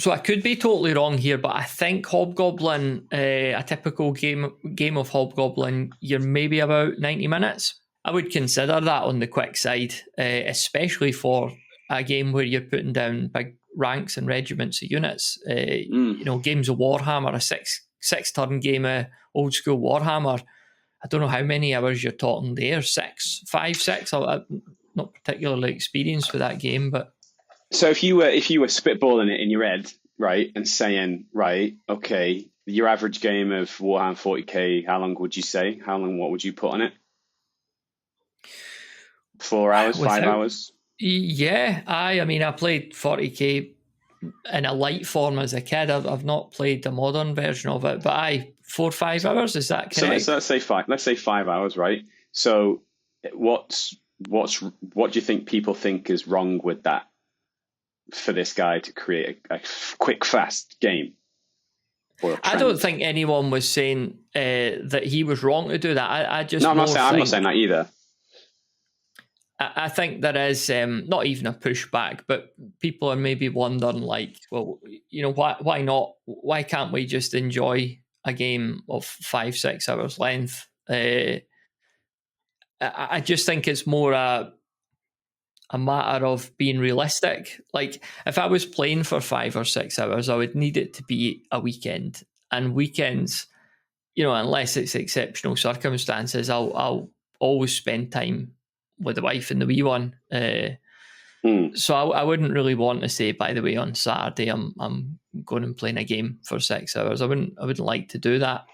So I could be totally wrong here, but I think Hobgoblin, a typical game of Hobgoblin, you're maybe about 90 minutes. I would consider that on the quick side, especially for a game where you're putting down big ranks and regiments of units. Games of Warhammer, a six turn game of old school Warhammer. I don't know how many hours you're talking there. 5, 6. I'm not particularly experienced with that game, but. So if you were spitballing it in your head, right, and saying, right, okay, your average game of Warhammer 40k, how long would you say? What would you put on it? 4 hours, 5 hours? Yeah, I mean, I played 40k in a light form as a kid. I've not played the modern version of it, but 4 or 5 hours, is that correct? So let's say 5. Let's say 5 hours, right? So what do you think people think is wrong with that? For this guy to create a quick, fast game? I don't think anyone was saying that he was wrong to do that. I'm not saying that either. I think there is not even a pushback, but people are maybe wondering, like, well, why not? Why can't we just enjoy a game of 5-6 hours length? I just think it's more a matter of being realistic. Like, if I was playing for 5 or 6 hours, I would need it to be a weekend. And weekends, unless it's exceptional circumstances, I'll always spend time with the wife and the wee one. So I wouldn't really want to say, by the way, on Saturday I'm going and playing a game for 6 hours. I wouldn't like to do that.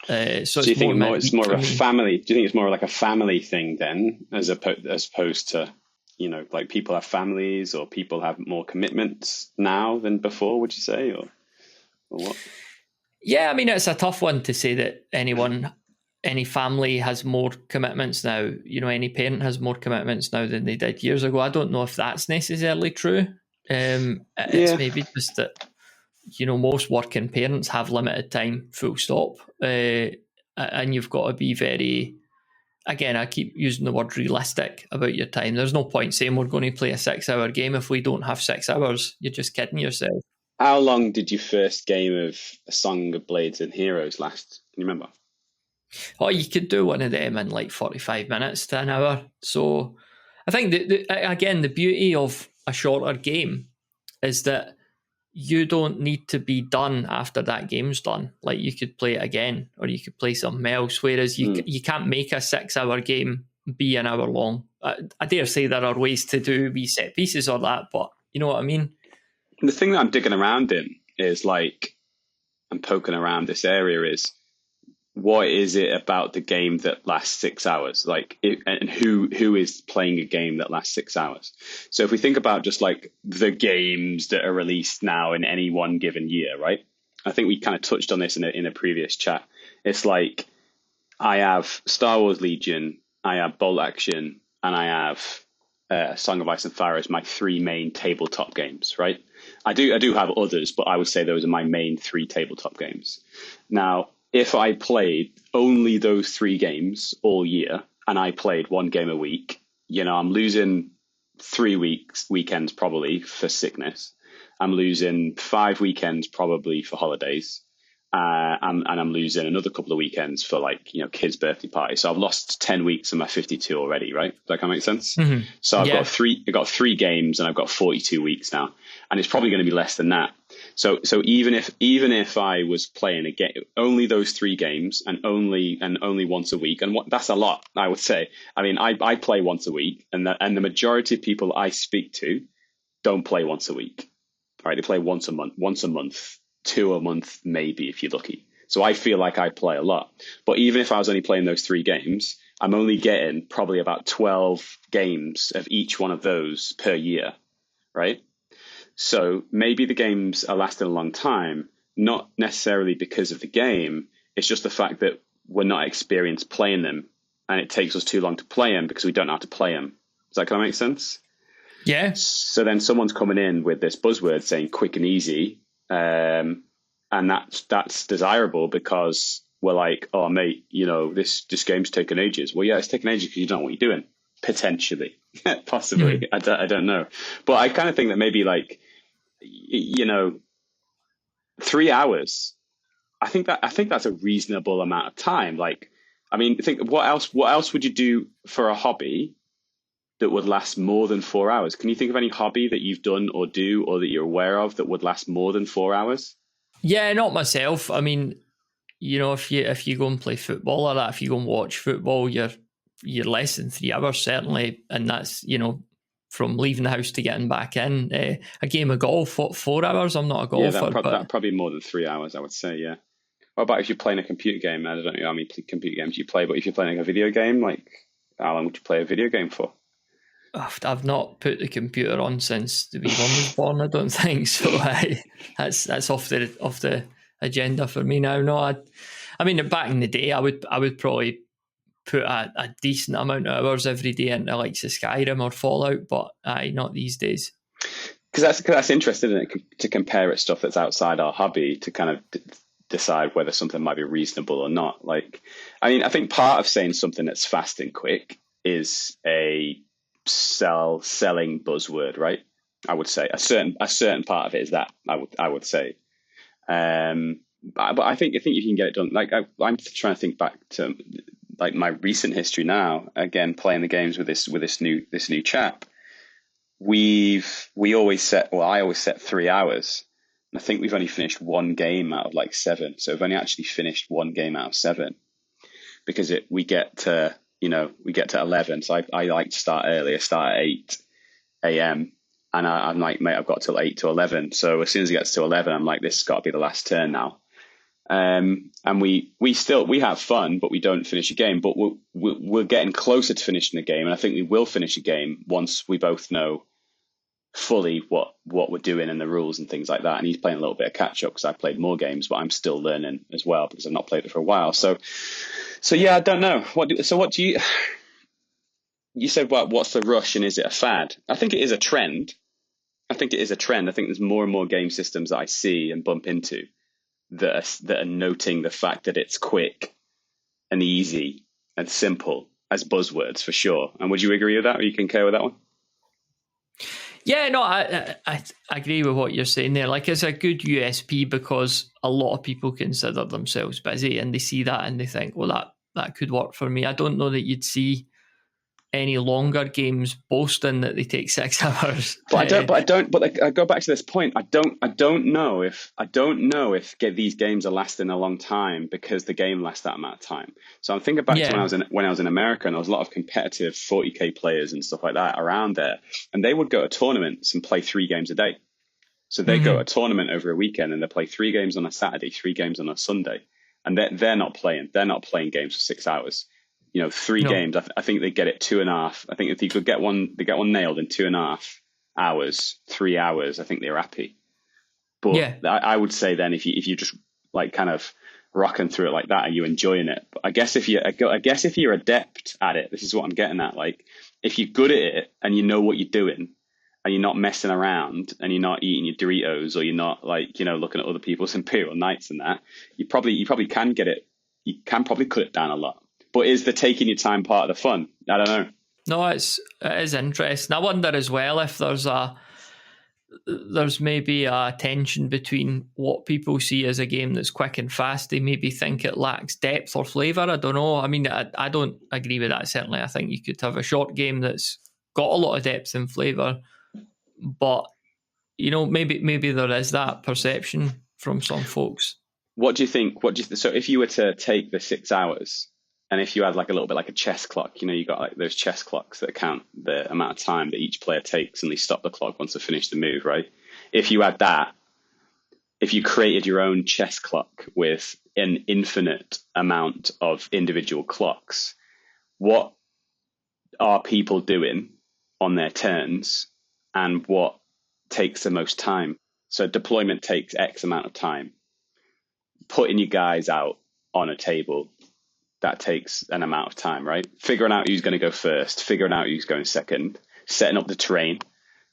So you think it's more of a me. family? Do you think it's more like a family thing then, as opposed to, like people have families or people have more commitments now than before? Would you say, or what? Yeah, I mean, it's a tough one to say that any family has more commitments now. Any parent has more commitments now than they did years ago. I don't know if that's necessarily true. It's maybe just that, most working parents have limited time, full stop. And you've got to be very, again, I keep using the word realistic about your time. There's no point saying we're going to play a 6-hour game if we don't have 6 hours. You're just kidding yourself. How long did your first game of A Song of Blades and Heroes last? Can you remember? Oh, you could do one of them in like 45 minutes to an hour. So I think again, the beauty of a shorter game is that you don't need to be done after that game's done. Like, you could play it again, or you could play something else. Whereas you can't make a 6-hour game be an hour long. I dare say there are ways to do wee set pieces or that, but you know what I mean? The thing that I'm digging around in is, like, I'm poking around this area, is what is it about the game that lasts 6 hours? Like, and who is playing a game that lasts 6 hours? So if we think about just like the games that are released now in any one given year, right? I think we kind of touched on this in a previous chat. It's like, I have Star Wars Legion, I have Bolt Action, and I have Song of Ice and Fire as my 3 main tabletop games, right? I do have others, but I would say those are my main 3 tabletop games. Now, if I played only those 3 games all year and I played 1 game a week, I'm losing 3 weekends probably for sickness. I'm losing 5 weekends probably for holidays. And I'm losing another couple of weekends for, like, kids' birthday parties. So I've lost 10 weeks of my 52 already, right? Does that kind of make sense? Mm-hmm. So I've got 3 games and I've got 42 weeks now, and it's probably going to be less than that. So even if I was playing a game, only those 3 games and only once a week, and that's a lot, I would say. I mean, I play once a week, and the majority of people I speak to don't play once a week, right? They play once a month, 2 a month, maybe, if you're lucky. So I feel like I play a lot. But even if I was only playing those 3 games, I'm only getting probably about 12 games of each one of those per year, right? So maybe the games are lasting a long time, not necessarily because of the game. It's just the fact that we're not experienced playing them, and it takes us too long to play them because we don't know how to play them. Does that kind of make sense? Yeah. So then someone's coming in with this buzzword saying quick and easy. And that's desirable because we're like, oh mate, this game's taken ages. Well, yeah, it's taken ages because you don't know what you're doing, potentially. Possibly. I don't know, but I kind of think that maybe, like, 3 hours, I think that's a reasonable amount of time. Like, I mean, think, what else would you do for a hobby that would last more than 4 hours? Can you think of any hobby that you've done or do, or that you're aware of, that would last more than 4 hours? Yeah, not myself. I mean, if you go and play football or that, if you go and watch football, you're less than 3 hours certainly, and that's from leaving the house to getting back in. A game of golf, 4 hours? I'm not a golfer. Yeah, that probably more than 3 hours, I would say. Yeah. What about if you're playing a computer game? I don't know how many computer games you play, but if you're playing like a video game, like, how long would you play a video game for? I've not put the computer on since the wee one was born, I don't think. So that's off the agenda for me now. No, I mean, back in the day, I would probably put a decent amount of hours every day into, like, Skyrim or Fallout, but not these days. Because that's interesting, isn't it? To compare it stuff that's outside our hobby to kind of decide whether something might be reasonable or not. Like, I mean, I think part of saying something that's fast and quick is a selling buzzword, right? I would say a certain part of it is that, I would say. But I think you can get it done. Like, I'm trying to think back to, like, my recent history now. Again, playing the games with this new chap. I always set 3 hours. And I think we've only finished 1 game out of, like, 7. So we've only actually finished 1 game out of 7, because we get to 11. So I like to start early. I start at 8 a.m. And I'm like, mate, I've got till 8 to 11. So as soon as it gets to 11, I'm like, this has got to be the last turn now. And we have fun, but we don't finish a game. But we're getting closer to finishing the game, and I think we will finish a game once we both know fully what we're doing and the rules and things like that. And he's playing a little bit of catch up because I played more games, but I'm still learning as well because I've not played it for a while. So yeah, I don't know. What do you said? What's the rush and is it a fad? I think it is a trend. I think there's more and more game systems that I see and bump into that are noting the fact that it's quick and easy and simple as buzzwords for sure. And would you agree with that, or you concur with that one? Yeah, no, I agree with what you're saying there. Like, it's a good USP because a lot of people consider themselves busy and they see that and they think, well, that could work for me. I don't know that you'd see any longer games boasting that they take 6 hours. But I go back to this point. I don't know if these games are lasting a long time because the game lasts that amount of time. So I'm thinking back to when I was in America, and there was a lot of competitive 40k players and stuff like that around there, and they would go to tournaments and play 3 games a day. So they go to a tournament over a weekend and they play 3 games on a Saturday, 3 games on a Sunday, and they're not playing games for 6 hours. 3 games. I think they get it 2.5. I think if you could get one, they get one nailed in 2.5 hours, 3 hours. I think they're happy. But yeah. I would say then if you just like kind of rocking through it like that, are you enjoying it? But I guess if you're adept at it, this is what I'm getting at. Like if you're good at it and you know what you're doing, and you're not messing around, and you're not eating your Doritos, or you're not like looking at other people's Imperial Nights and that, you probably can get it. You can probably cut it down a lot. But is the taking your time part of the fun? I don't know. No, it is interesting. I wonder as well if there's maybe a tension between what people see as a game that's quick and fast. They maybe think it lacks depth or flavour. I don't know. I mean, I don't agree with that, certainly. I think you could have a short game that's got a lot of depth and flavour, but maybe there is that perception from some folks. What do you think? So if you were to take the 6 hours, and if you had like a little bit like a chess clock, you got like those chess clocks that count the amount of time that each player takes, and they stop the clock once they finish the move, right? If you had that, if you created your own chess clock with an infinite amount of individual clocks, what are people doing on their turns, and what takes the most time? So deployment takes X amount of time. Putting you guys out on a table, that takes an amount of time, right? Figuring out who's going to go first, figuring out who's going second, setting up the terrain,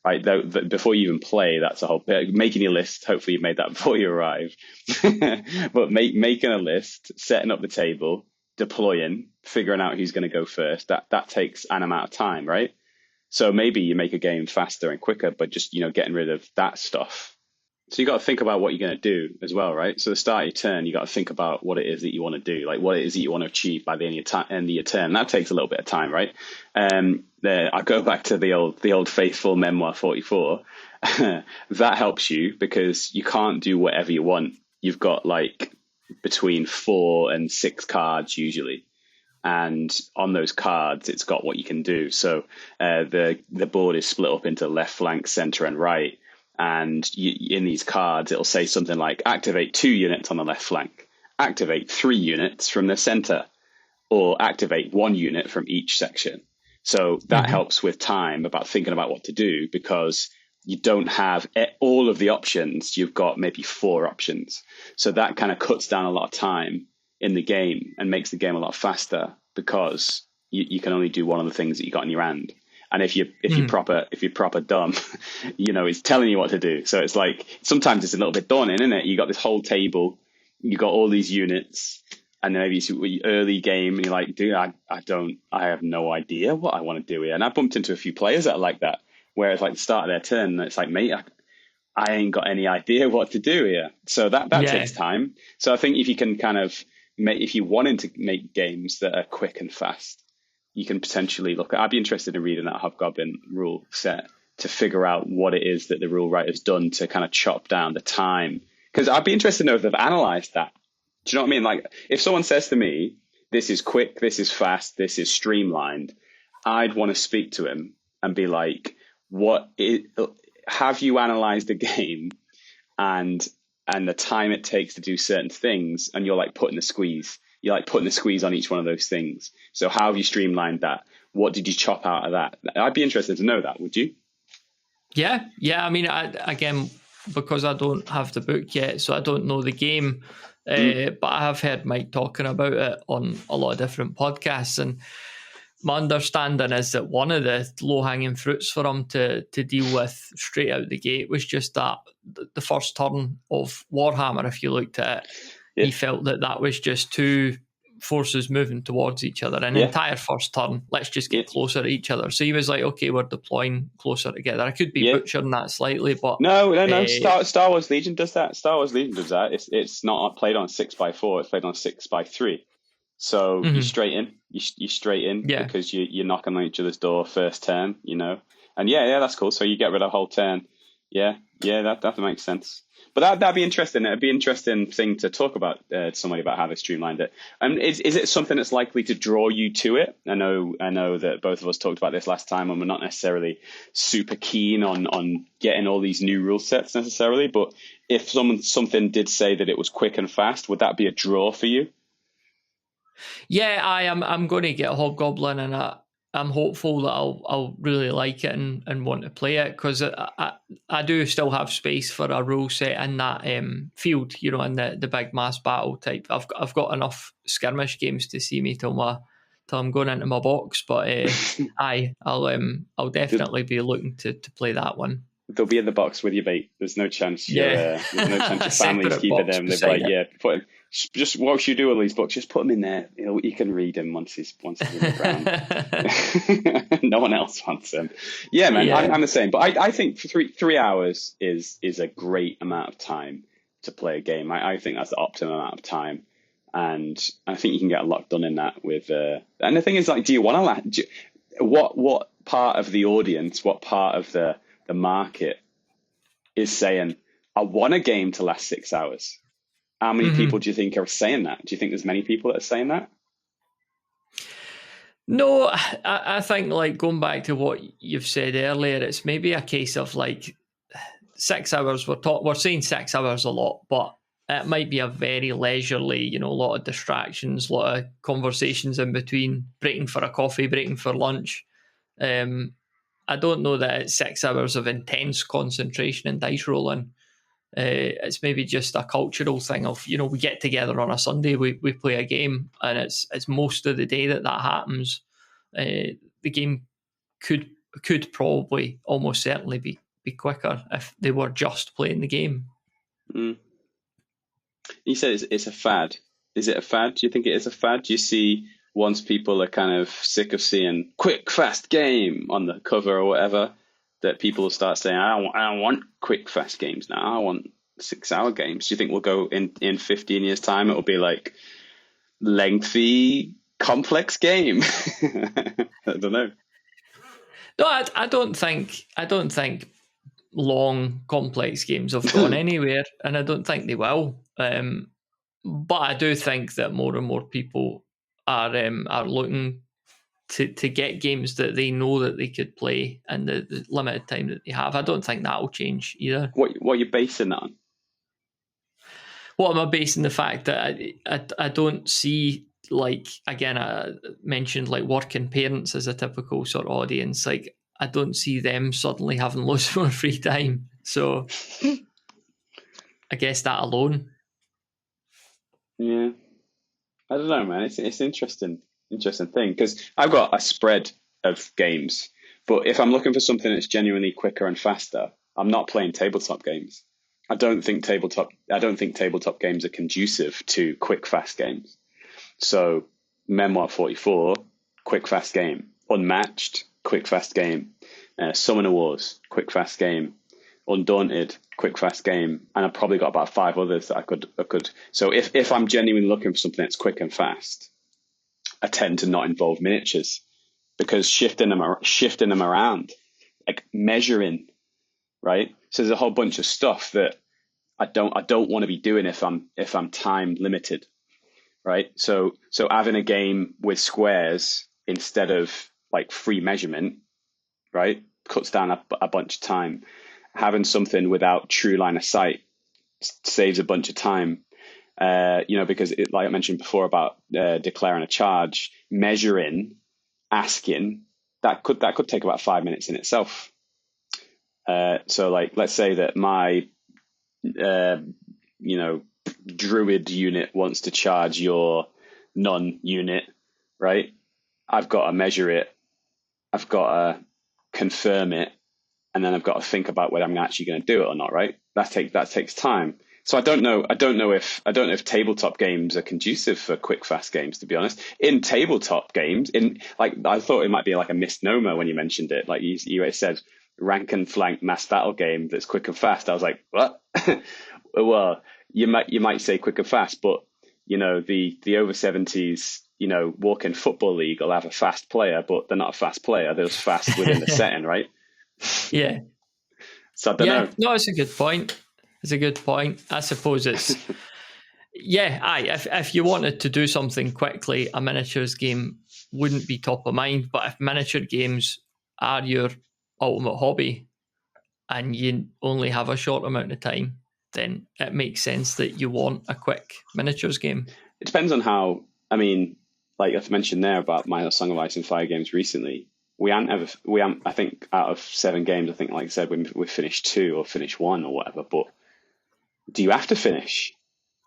right? Before you even play, that's a whole bit. Making your list, hopefully you made that before you arrive. But making a list, setting up the table, deploying, figuring out who's going to go first, that takes an amount of time, right? So maybe you make a game faster and quicker, but just, getting rid of that stuff. So you got to think about what you're going to do as well, right? So the start of your turn, you got to think about what it is that you want to do, like what it is that you want to achieve by the end of your turn. That takes a little bit of time, right? I go back to the old faithful Memoir 44. That helps you because you can't do whatever you want. You've got like between 4 and 6 cards usually. And on those cards, it's got what you can do. So the board is split up into left flank, center, and right. And in these cards, it'll say something like activate 2 units on the left flank, activate 3 units from the center, or activate 1 unit from each section. So that helps with time about thinking about what to do, because you don't have all of the options. You've got maybe 4 options. So that kind of cuts down a lot of time in the game and makes the game a lot faster, because you can only do one of the things that you got in your hand. And if you're proper dumb, it's telling you what to do. So it's like, sometimes it's a little bit daunting, isn't it? You got this whole table, you got all these units, and then maybe it's early game and you're like, dude, I have no idea what I want to do here. And I bumped into a few players that are like that, where it's like the start of their turn, and it's like, mate, I ain't got any idea what to do here. So that takes time. So I think if you can kind of if you wanted to make games that are quick and fast, you can potentially look at, I'd be interested in reading that Hobgoblin rule set to figure out what it is that the rule writer's done to kind of chop down the time. Because I'd be interested to know if they've analyzed that. Do you know what I mean? Like, if someone says to me, this is quick, this is fast, this is streamlined, I'd want to speak to him and be like, have you analyzed a game and the time it takes to do certain things, and you're like putting the squeeze. You're like putting the squeeze on each one of those things. So how have you streamlined that? What did you chop out of that? I'd be interested to know that. Would you? Yeah. I mean, again, because I don't have the book yet, so I don't know the game, but I have heard Mike talking about it on a lot of different podcasts, and my understanding is that one of the low-hanging fruits for him to deal with straight out the gate was just that the first turn of Warhammer, if you looked at it, he felt that was just two forces moving towards each other. An entire first turn, let's just get closer to each other. So he was like, okay, we're deploying closer together. I could be butchering that slightly, but... No. Star Wars Legion does that. Star Wars Legion does that. It's not played on 6x4, it's played on 6x3. So you straight in, you straight in because you're knocking on each other's door first turn, and that's cool. So you get rid of a whole turn. That makes sense. But that'd be interesting. It'd be an interesting thing to talk about to somebody about how they streamlined it. Is it something that's likely to draw you to it? I know that both of us talked about this last time, and we're not necessarily super keen on getting all these new rule sets necessarily. But if something did say that it was quick and fast, would that be a draw for you? Yeah, I'm going to get Hobgoblin, and I'm hopeful that I'll really like it and want to play it, because I do still have space for a rule set in that field, in the big mass battle type. I've got enough skirmish games to see me till I'm going into my box, but I'll definitely be looking to play that one. They'll be in the box with your bait. There's no chance there's no chance your family's keeping them. They're like, put him. Just what you do with these books, just put them in there. You can read them once he's in the ground. No one else wants them. Yeah, man, I'm the same. But I think 3 hours is a great amount of time to play a game. I think that's the optimum amount of time, and I think you can get a lot done in that with. And the thing is, like, do you want to? What part of the audience? What part of the market is saying, I want a game to last 6 hours? How many people do you think are saying that? Do you think there's many people that are saying that? No, I think, like, going back to what you've said earlier, it's maybe a case of like 6 hours. We're saying 6 hours a lot, but it might be a very leisurely, a lot of distractions, a lot of conversations in between, breaking for a coffee, breaking for lunch. I don't know that it's 6 hours of intense concentration and dice rolling. It's maybe just a cultural thing of, we get together on a Sunday, we play a game, and it's most of the day that happens. The game could probably almost certainly be quicker if they were just playing the game. You said it's a fad. Is it a fad? Do you think it is a fad? Do you see, once people are kind of sick of seeing quick, fast game on the cover or whatever, that people will start saying, I don't want quick, fast games now. I want 6 hour games. Do you think we'll go in 15 years time, it will be like lengthy, complex game? I don't know. No, I don't think long, complex games have gone anywhere, and I don't think they will. But I do think that more and more people are looking to get games that they know that they could play in the limited time that they have. I don't think that will change either. What are you basing that on? What am I basing the fact that I don't see, like, again, I mentioned like working parents as a typical sort of audience. Like, I don't see them suddenly having loads more free time. So I guess that alone. Yeah. I don't know, man. It's an interesting thing, because I've got a spread of games, but if I'm looking for something that's genuinely quicker and faster, I'm not playing tabletop games. I don't think tabletop games are conducive to quick, fast games. So Memoir 44, quick, fast game. Unmatched, quick, fast game. Summoner Wars, quick, fast game. Undaunted, quick, fast game. And I've probably got about 5 others that I could. So if I'm genuinely looking for something that's quick and fast, I tend to not involve miniatures, because shifting them around, like measuring, right? So there's a whole bunch of stuff that I don't want to be doing if I'm time limited, right? So having a game with squares instead of like free measurement, right, cuts down a bunch of time. having something without true line of sight saves a bunch of time. Because like I mentioned before about declaring a charge, measuring, asking, that could take about 5 minutes in itself. So like, let's say that my, druid unit wants to charge your non-unit, right? I've got to measure it. I've got to confirm it. And then I've got to think about whether I'm actually going to do it or not, right? That takes time. So I don't know if tabletop games are conducive for quick, fast games, to be honest. In tabletop games, I thought it might be like a misnomer when you mentioned it. Like you said, rank and flank mass battle game that's quick and fast. I was like, what? Well, you might say quick and fast, but the over 70s, walk-in football league will have a fast player, but they're not a fast player. They're just fast within the setting, right? Yeah. So I don't know. No, it's a good point. It's a good point. I suppose it's if you wanted to do something quickly, a miniatures game wouldn't be top of mind. But if miniature games are your ultimate hobby and you only have a short amount of time, then it makes sense that you want a quick miniatures game. It depends on how. I mean, like I've mentioned there about my Song of Ice and Fire games recently. I think out of 7 games, I think, like I said, we finished 2 or finished 1 or whatever. But do you have to finish?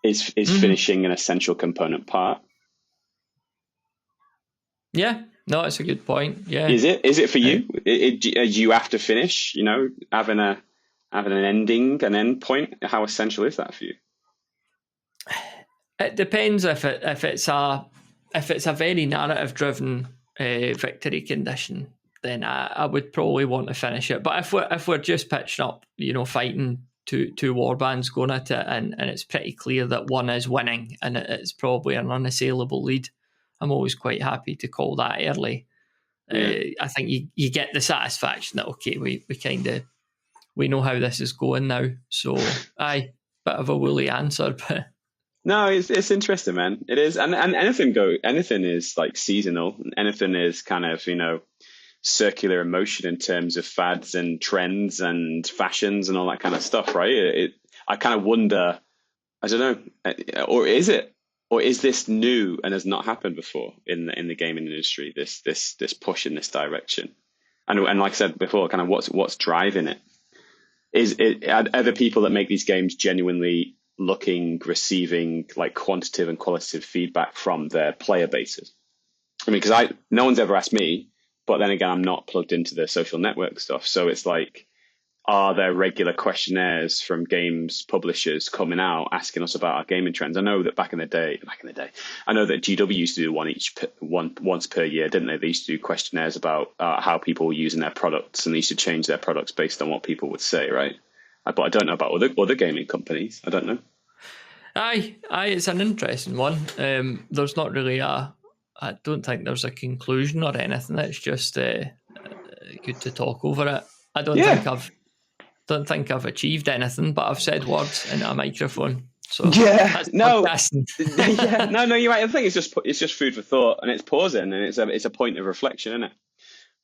Is finishing an essential component part? Yeah, no, it's a good point. Yeah, is it for you? Do you have to finish? Having an ending, an end point. How essential is that for you? It depends if it's a very narrative driven victory condition, then I would probably want to finish it. But if we're just pitching up, fighting two war bands going at it, and it's pretty clear that one is winning and it's probably an unassailable lead, I'm always quite happy to call that early. Yeah. I think you get the satisfaction that okay, we know how this is going now. So bit of a woolly answer, but. No, it's interesting, man. It is, and anything is like seasonal. Anything is kind of circular emotion in terms of fads and trends and fashions and all that kind of stuff, right? I kind of wonder, I don't know, or is this new and has not happened before in the gaming industry? This push in this direction, and like I said before, kind of what's driving it? Are the people that make these games genuinely receiving like quantitative and qualitative feedback from their player bases? I mean, because no one's ever asked me, but then again, I'm not plugged into the social network stuff. So it's like, are there regular questionnaires from games publishers coming out asking us about our gaming trends? I know that back in the day, I know that GW used to do once per year, didn't they? They used to do questionnaires about how people were using their products, and they used to change their products based on what people would say, right? But I don't know about other gaming companies. I don't know. Aye, it's an interesting one. There's not really I don't think there's a conclusion or anything. It's just good to talk over it. I don't think I've achieved anything, but I've said words into a microphone. So no, you're right. I think it's just food for thought, and it's pausing, and it's a point of reflection, isn't it?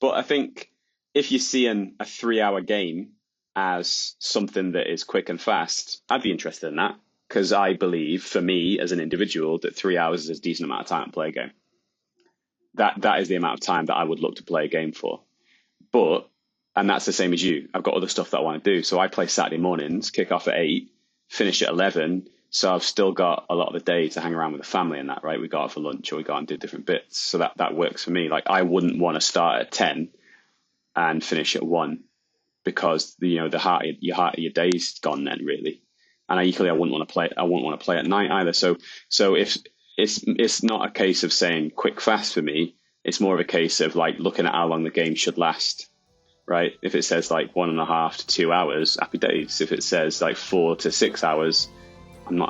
But I think if you're seeing a 3-hour game as something that is quick and fast, I'd be interested in that, because I believe, for me as an individual, that 3 hours is a decent amount of time to play a game. That is the amount of time that I would look to play a game for. And that's the same as you. I've got other stuff that I want to do. So I play Saturday mornings, kick off at 8, finish at 11. So I've still got a lot of the day to hang around with the family and that, right? We go out for lunch or we go out and do different bits. So that works for me. Like, I wouldn't want to start at 10 and finish at 1, because the heart of your day's gone then, really. And I wouldn't want to play at night either. So if it's not a case of saying quick fast for me, it's more of a case of like looking at how long the game should last, right? If it says like 1.5 to 2 hours, happy days. If it says like 4 to 6 hours,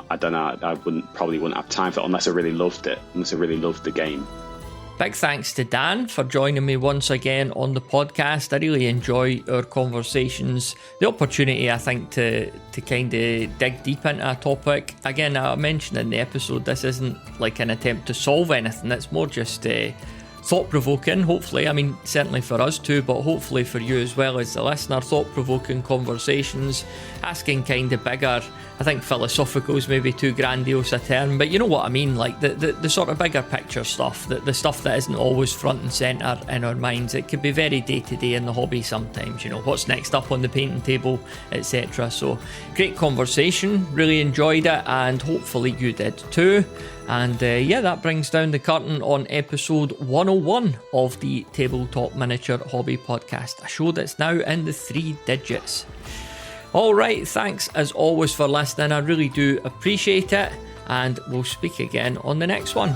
I don't know. I probably wouldn't have time for it unless I really loved it, unless I really loved the game. Big thanks to Dan for joining me once again on the podcast. I really enjoy our conversations. The opportunity, I think, to kind of dig deep into a topic. Again, I mentioned in the episode, this isn't like an attempt to solve anything. It's more just thought-provoking, hopefully. I mean, certainly for us too, but hopefully for you as well as the listener, thought-provoking conversations, asking kind of bigger, I think philosophical is maybe too grandiose a term, but you know what I mean, like the sort of bigger picture stuff, the stuff that isn't always front and centre in our minds. It could be very day-to-day in the hobby sometimes, you know, what's next up on the painting table, etc. So, great conversation, really enjoyed it, and hopefully you did too. And that brings down the curtain on episode 101 of the Tabletop Miniature Hobby Podcast, a show that's now in the 3 digits. All right, thanks as always for listening. I really do appreciate it, and we'll speak again on the next one.